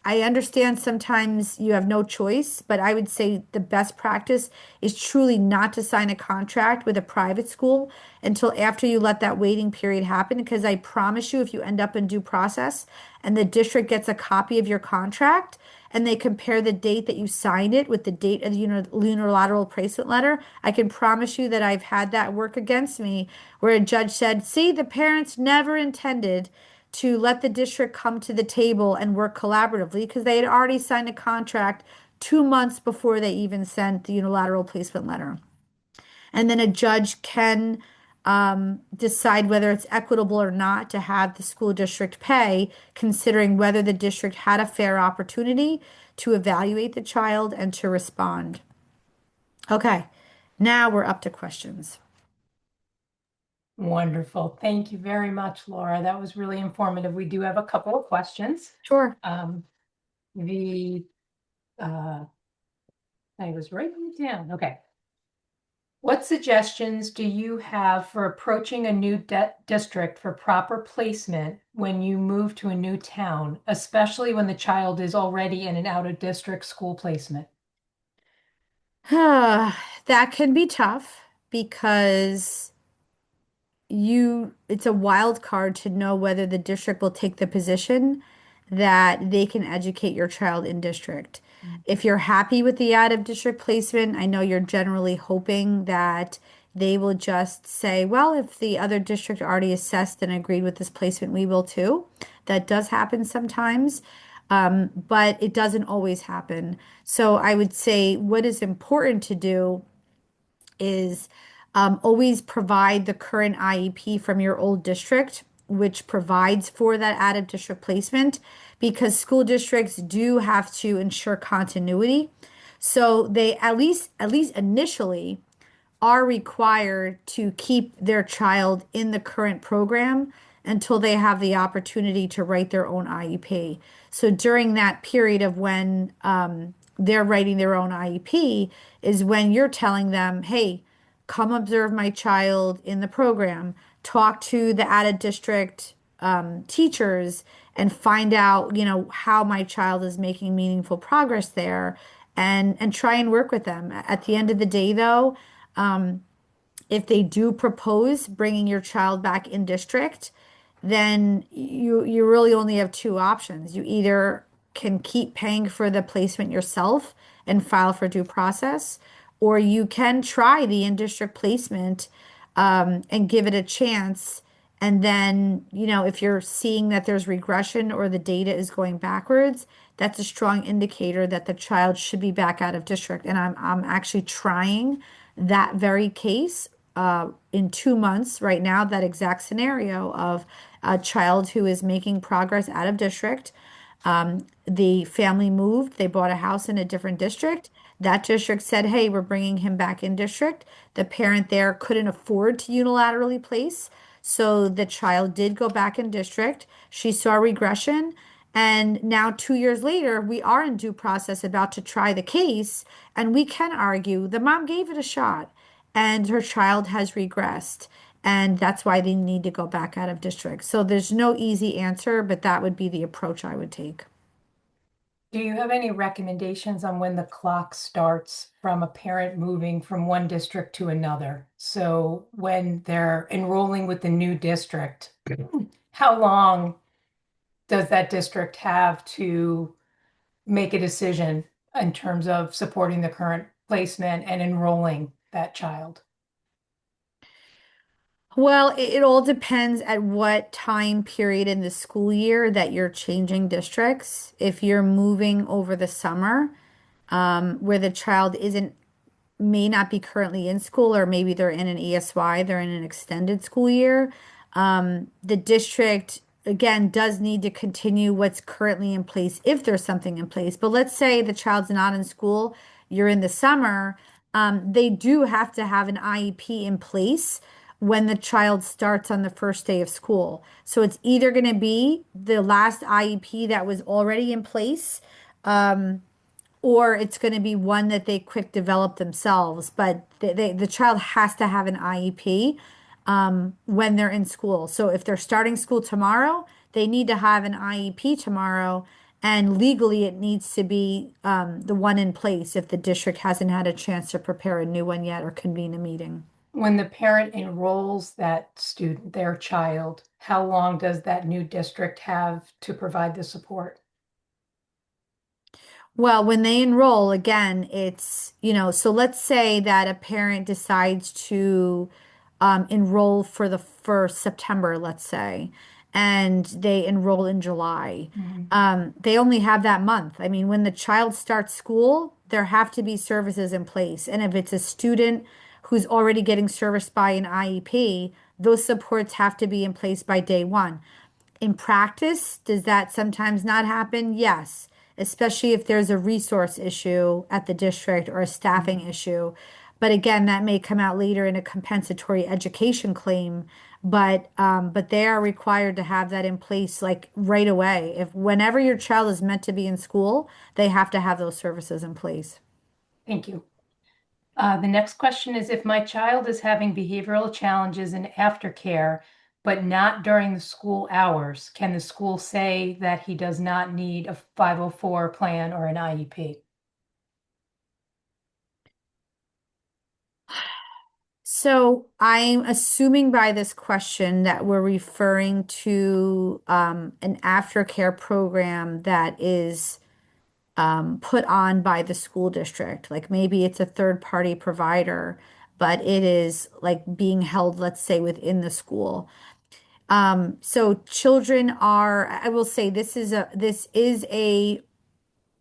I understand sometimes you have no choice, but I would say the best practice is truly not to sign a contract with a private school until after you let that waiting period happen. Because I promise you, if you end up in due process and the district gets a copy of your contract and they compare the date that you signed it with the date of the unilateral placement letter, I can promise you that I've had that work against me where a judge said, see, the parents never intended to let the district come to the table and work collaboratively because they had already signed a contract 2 months before they even sent the unilateral placement letter. And then a judge can decide whether it's equitable or not to have the school district pay, considering whether the district had a fair opportunity to evaluate the child and to respond. Okay, now we're up to questions. Wonderful. Thank you very much, Laura. That was really informative. We do have a couple of questions. Sure. The I was writing it down. Okay. What suggestions do you have for approaching a new district for proper placement when you move to a new town, especially when the child is already in an out-of-district school placement? That can be tough because it's a wild card to know whether the district will take the position that they can educate your child in district. If you're happy with the out of district placement, I know you're generally hoping that they will just say, well, if the other district already assessed and agreed with this placement, we will too. That does happen sometimes, but it doesn't always happen. So I would say what is important to do is always provide the current IEP from your old district, which provides for that added district placement, because school districts do have to ensure continuity. So they at least initially are required to keep their child in the current program until they have the opportunity to write their own IEP. So during that period of when they're writing their own IEP is when you're telling them, hey, come observe my child in the program, talk to the added district teachers and find out, how my child is making meaningful progress there and try and work with them. At the end of the day, though, if they do propose bringing your child back in district, then you really only have two options. You either can keep paying for the placement yourself and file for due process, or you can try the in-district placement and give it a chance. And then, if you're seeing that there's regression or the data is going backwards, that's a strong indicator that the child should be back out of district. And I'm actually trying that very case in 2 months right now, that exact scenario of a child who is making progress out of district. The family moved, they bought a house in a different district. That district said, hey, we're bringing him back in district. The parent there couldn't afford to unilaterally place. So the child did go back in district. She saw regression. And now, 2 years later, we are in due process about to try the case. And we can argue the mom gave it a shot and her child has regressed. And that's why they need to go back out of district. So there's no easy answer, but that would be the approach I would take. Do you have any recommendations on when the clock starts from a parent moving from one district to another? So when they're enrolling with the new district, how long does that district have to make a decision in terms of supporting the current placement and enrolling that child? Well, it all depends at what time period in the school year that you're changing districts. If you're moving over the summer, where the child isn't may not be currently in school, or maybe they're in an ESY, they're in an extended school year. The district, again, does need to continue what's currently in place if there's something in place. But let's say the child's not in school, you're in the summer, they do have to have an IEP in place when the child starts on the first day of school. So it's either going to be the last IEP that was already in place, or it's going to be one that they quick develop themselves. But the child has to have an IEP when they're in school. So if they're starting school tomorrow, they need to have an IEP tomorrow. And legally, it needs to be the one in place if the district hasn't had a chance to prepare a new one yet or convene a meeting. When the parent enrolls that student, their child, how long does that new district have to provide the support? Well, when they enroll, again, so let's say that a parent decides to enroll for September, let's say, and they enroll in July. Mhm. They only have that month. I mean, when the child starts school, there have to be services in place. And if it's a student who's already getting serviced by an IEP, those supports have to be in place by day one. In practice, does that sometimes not happen? Yes, especially if there's a resource issue at the district or a staffing issue. But again, that may come out later in a compensatory education claim. But they are required to have that in place like right away. If whenever your child is meant to be in school, they have to have those services in place. Thank you. The next question is, if my child is having behavioral challenges in aftercare, but not during the school hours, can the school say that he does not need a 504 plan or an IEP? So I'm assuming by this question that we're referring to an aftercare program that is put on by the school district. Like maybe it's a third party provider, but it is like being held, let's say, within the school. So children are, I will say this is a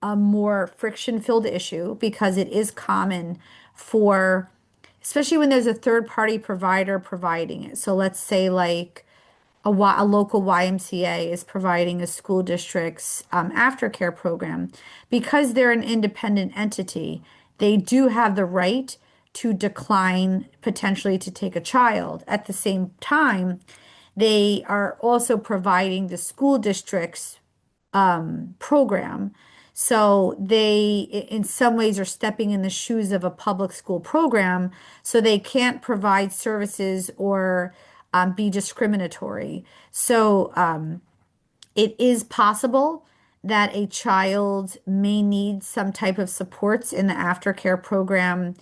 more friction-filled issue because it is common for, especially when there's a third-party provider providing it. So let's say like a local YMCA is providing a school district's aftercare program. Because they're an independent entity, they do have the right to decline potentially to take a child. At the same time, they are also providing the school district's program. So in some ways, are stepping in the shoes of a public school program. So they can't provide services or be discriminatory. So it is possible that a child may need some type of supports in the aftercare program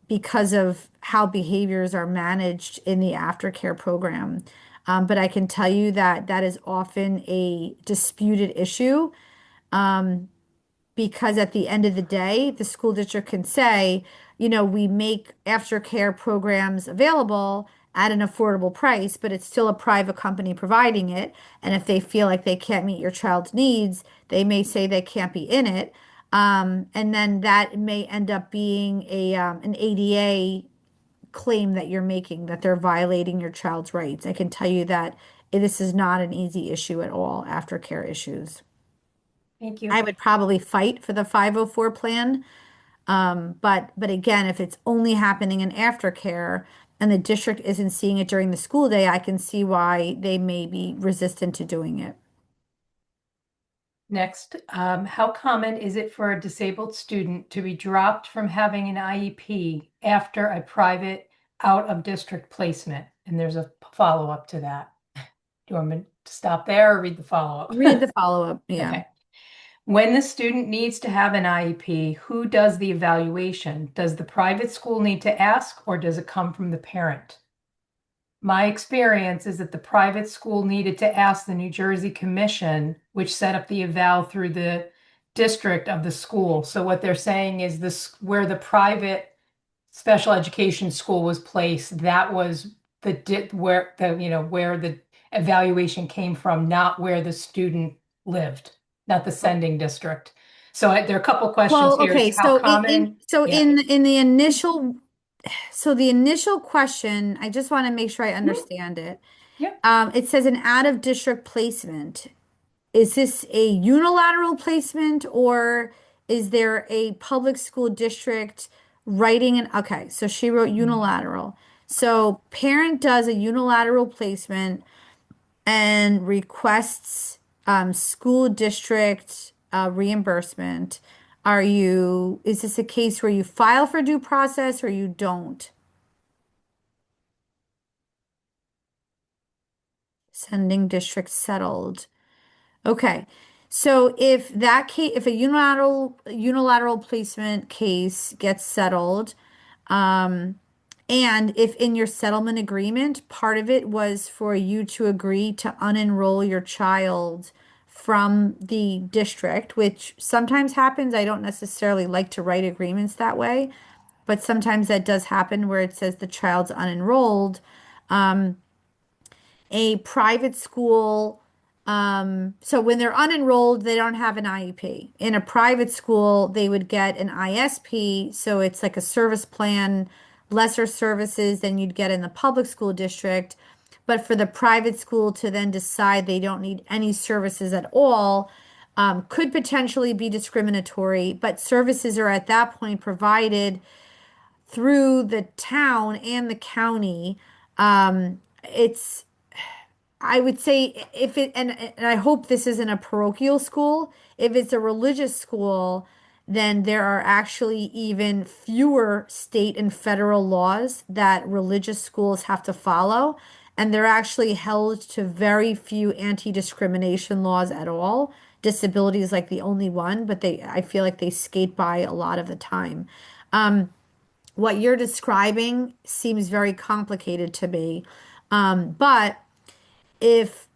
because of how behaviors are managed in the aftercare program. But I can tell you that that is often a disputed issue because at the end of the day, the school district can say, we make aftercare programs available at an affordable price, but it's still a private company providing it. And if they feel like they can't meet your child's needs, they may say they can't be in it. And then that may end up being an ADA claim that you're making, that they're violating your child's rights. I can tell you that this is not an easy issue at all, aftercare issues. Thank I you. would probably fight for the 504 plan. But again, if it's only happening in aftercare and the district isn't seeing it during the school day, I can see why they may be resistant to doing it. Next, how common is it for a disabled student to be dropped from having an IEP after a private out-of-district placement? And there's a follow-up to that. Do you want me to stop there or read the follow-up? Read the follow-up. Yeah. Okay. When the student needs to have an IEP, who does the evaluation? Does the private school need to ask, or does it come from the parent? My experience is that the private school needed to ask the New Jersey Commission, which set up the eval through the district of the school. So what they're saying is this, where the private special education school was placed, that was where where the evaluation came from, not where the student lived, not the sending district. So there are a couple questions Well, here. okay. How So common? Yeah. in the initial question, I just want to make sure I Mhm. understand it. Yep. It says an out-of-district placement. Is this a unilateral placement or is there a public school district writing an, okay, so she wrote Mhm. unilateral. So parent does a unilateral placement and requests school district reimbursement. Is this a case where you file for due process or you don't? Sending district settled. Okay. So if a unilateral placement case gets settled, um, and if in your settlement agreement, part of it was for you to agree to unenroll your child from the district, which sometimes happens. I don't necessarily like to write agreements that way, but sometimes that does happen where it says the child's unenrolled. A private school, so when they're unenrolled, they don't have an IEP. In a private school, they would get an ISP, so it's like a service plan, lesser services than you'd get in the public school district. But for the private school to then decide they don't need any services at all, could potentially be discriminatory, but services are at that point provided through the town and the county. It's I would say if it, and I hope this isn't a parochial school. If it's a religious school, then there are actually even fewer state and federal laws that religious schools have to follow. And they're actually held to very few anti-discrimination laws at all. Disability is like the only one, but I feel like they skate by a lot of the time. What you're describing seems very complicated to me. But if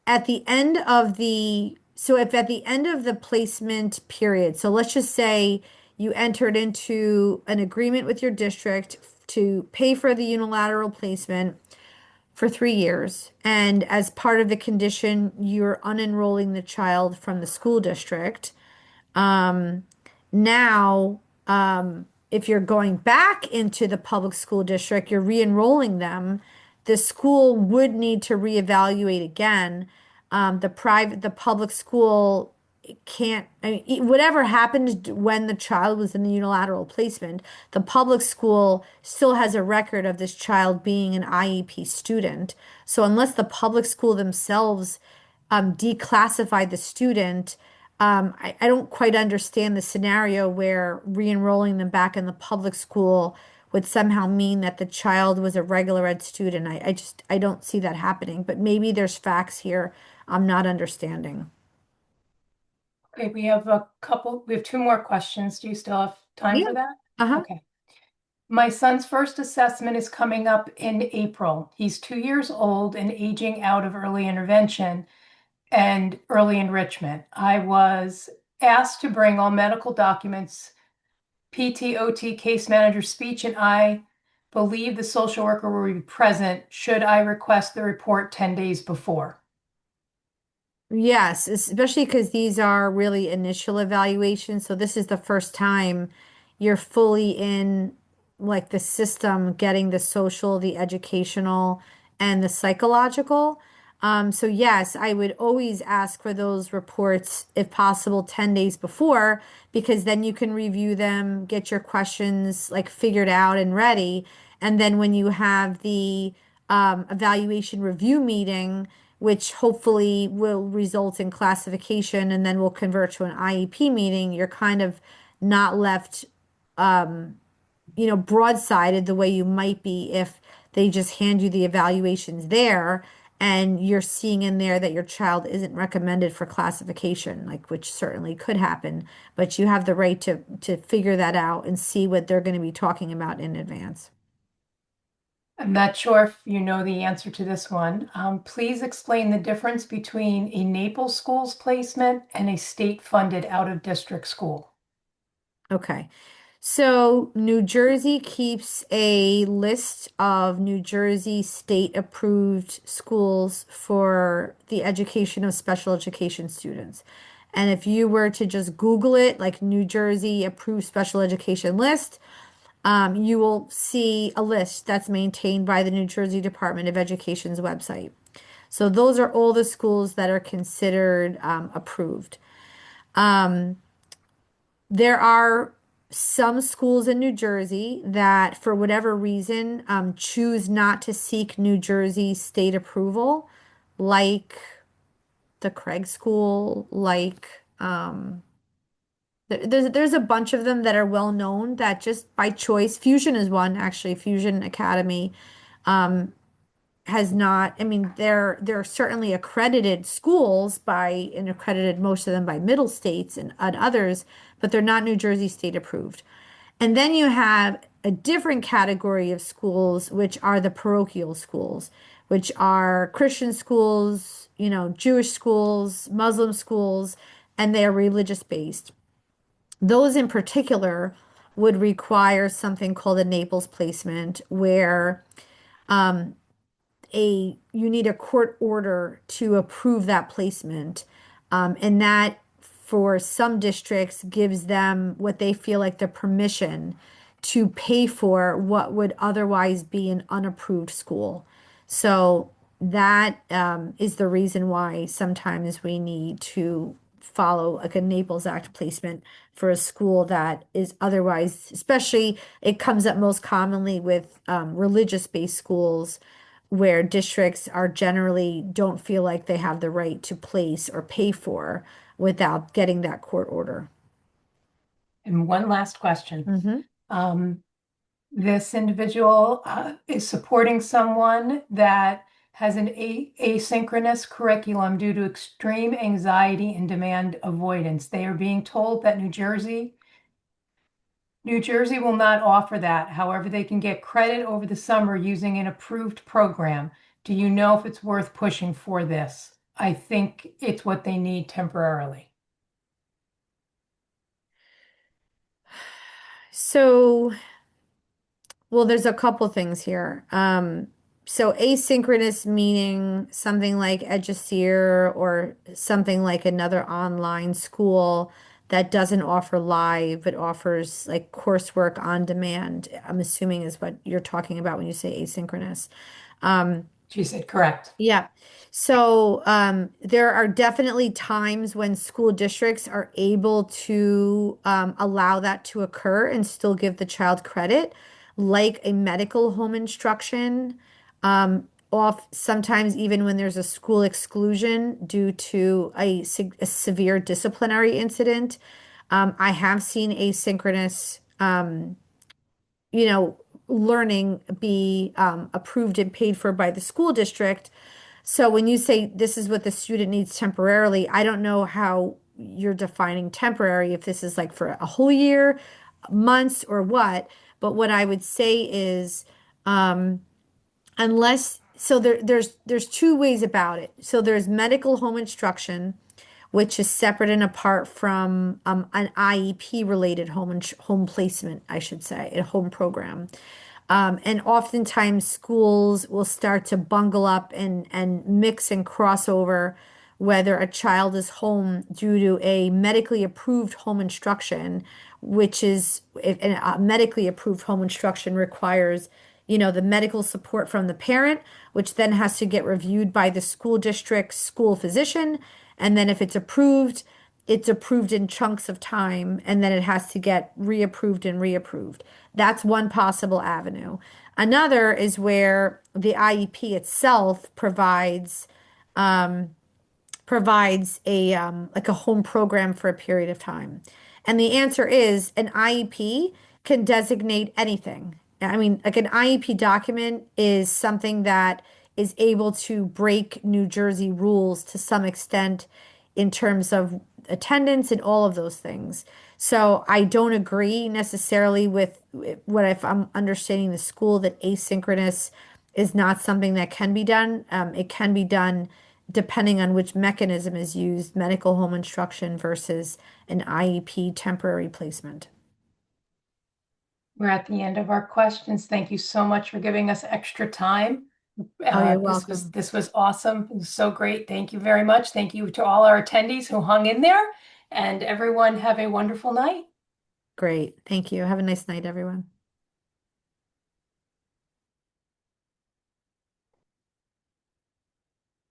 at the end of the so if at the end of the placement period, so let's just say you entered into an agreement with your district to pay for the unilateral placement for 3 years, and as part of the condition, you're unenrolling the child from the school district. Now, if you're going back into the public school district, you're re-enrolling them, the school would need to reevaluate again. The public school can't, I mean, whatever happened when the child was in the unilateral placement, the public school still has a record of this child being an IEP student. So unless the public school themselves declassify the student, I don't quite understand the scenario where re-enrolling them back in the public school would somehow mean that the child was a regular ed student. I don't see that happening, but maybe there's facts here I'm not understanding. Okay, we have two more questions. Do you still have time Yeah. for that? Uh-huh. Okay. My son's first assessment is coming up in April. He's 2 years old and aging out of early intervention and early enrichment. I was asked to bring all medical documents PTOT case manager speech, and I believe the social worker will be present. Should I request the report 10 days before? Yes, especially because these are really initial evaluations. So this is the first time you're fully in like the system, getting the social, the educational, and the psychological. So yes, I would always ask for those reports if possible 10 days before, because then you can review them, get your questions like figured out and ready. And then when you have the evaluation review meeting, which hopefully will result in classification and then will convert to an IEP meeting, you're kind of not left, broadsided the way you might be if they just hand you the evaluations there and you're seeing in there that your child isn't recommended for classification, like which certainly could happen, but you have the right to figure that out and see what they're going to be talking about in advance. I'm not sure if you know the answer to this one. Please explain the difference between a Naples schools placement and a state-funded out-of-district school. Okay. So New Jersey keeps a list of New Jersey state approved schools for the education of special education students. And if you were to just Google it, like New Jersey approved special education list, you will see a list that's maintained by the New Jersey Department of Education's website. So those are all the schools that are considered approved. There are some schools in New Jersey that, for whatever reason, choose not to seek New Jersey state approval, like the Craig School, like there's a bunch of them that are well known that just by choice. Fusion is one, actually. Fusion Academy has not, I mean, they're certainly accredited schools by, and accredited most of them by middle states and others, but they're not New Jersey state approved. And then you have a different category of schools, which are the parochial schools, which are Christian schools, Jewish schools, Muslim schools, and they are religious based. Those in particular would require something called a Naples placement, where you need a court order to approve that placement. And that for some districts gives them what they feel like the permission to pay for what would otherwise be an unapproved school. So that is the reason why sometimes we need to follow like a Naples Act placement for a school that is otherwise, especially it comes up most commonly with religious-based schools where districts are generally don't feel like they have the right to place or pay for without getting that court order. And one last question. Hmm. Um, this individual is supporting someone that has an asynchronous curriculum due to extreme anxiety and demand avoidance. They are being told that New Jersey will not offer that. However, they can get credit over the summer using an approved program. Do you know if it's worth pushing for this? I think it's what they need temporarily. So, well, there's a couple things here. So asynchronous meaning something like Eduseer or something like another online school that doesn't offer live, but offers like coursework on demand, I'm assuming is what you're talking about when you say asynchronous. She said, correct. Yeah. So there are definitely times when school districts are able to allow that to occur and still give the child credit, like a medical home instruction, off sometimes even when there's a school exclusion due to a severe disciplinary incident. I have seen asynchronous you know, learning be approved and paid for by the school district. So when you say this is what the student needs temporarily, I don't know how you're defining temporary, if this is like for a whole year, months, or what. But what I would say is, unless, so there's two ways about it. So there's medical home instruction, which is separate and apart from an IEP related home placement, I should say, a home program. And oftentimes schools will start to bungle up and mix and cross over whether a child is home due to a medically approved home instruction, which is and a medically approved home instruction requires, the medical support from the parent, which then has to get reviewed by the school district school physician. And then if it's approved in chunks of time, and then it has to get reapproved and reapproved. That's one possible avenue. Another is where the IEP itself provides a like a home program for a period of time. And the answer is an IEP can designate anything. I mean, like an IEP document is something that is able to break New Jersey rules to some extent in terms of attendance and all of those things. So I don't agree necessarily with what if I'm understanding the school that asynchronous is not something that can be done. It can be done depending on which mechanism is used, medical home instruction versus an IEP temporary placement. We're at the end of our questions. Thank you so much for giving us extra time. Oh, you're This was welcome. this was awesome. It was so great. Thank you very much. Thank you to all our attendees who hung in there, and everyone have a wonderful night. Great. Thank you. Have a nice night, everyone.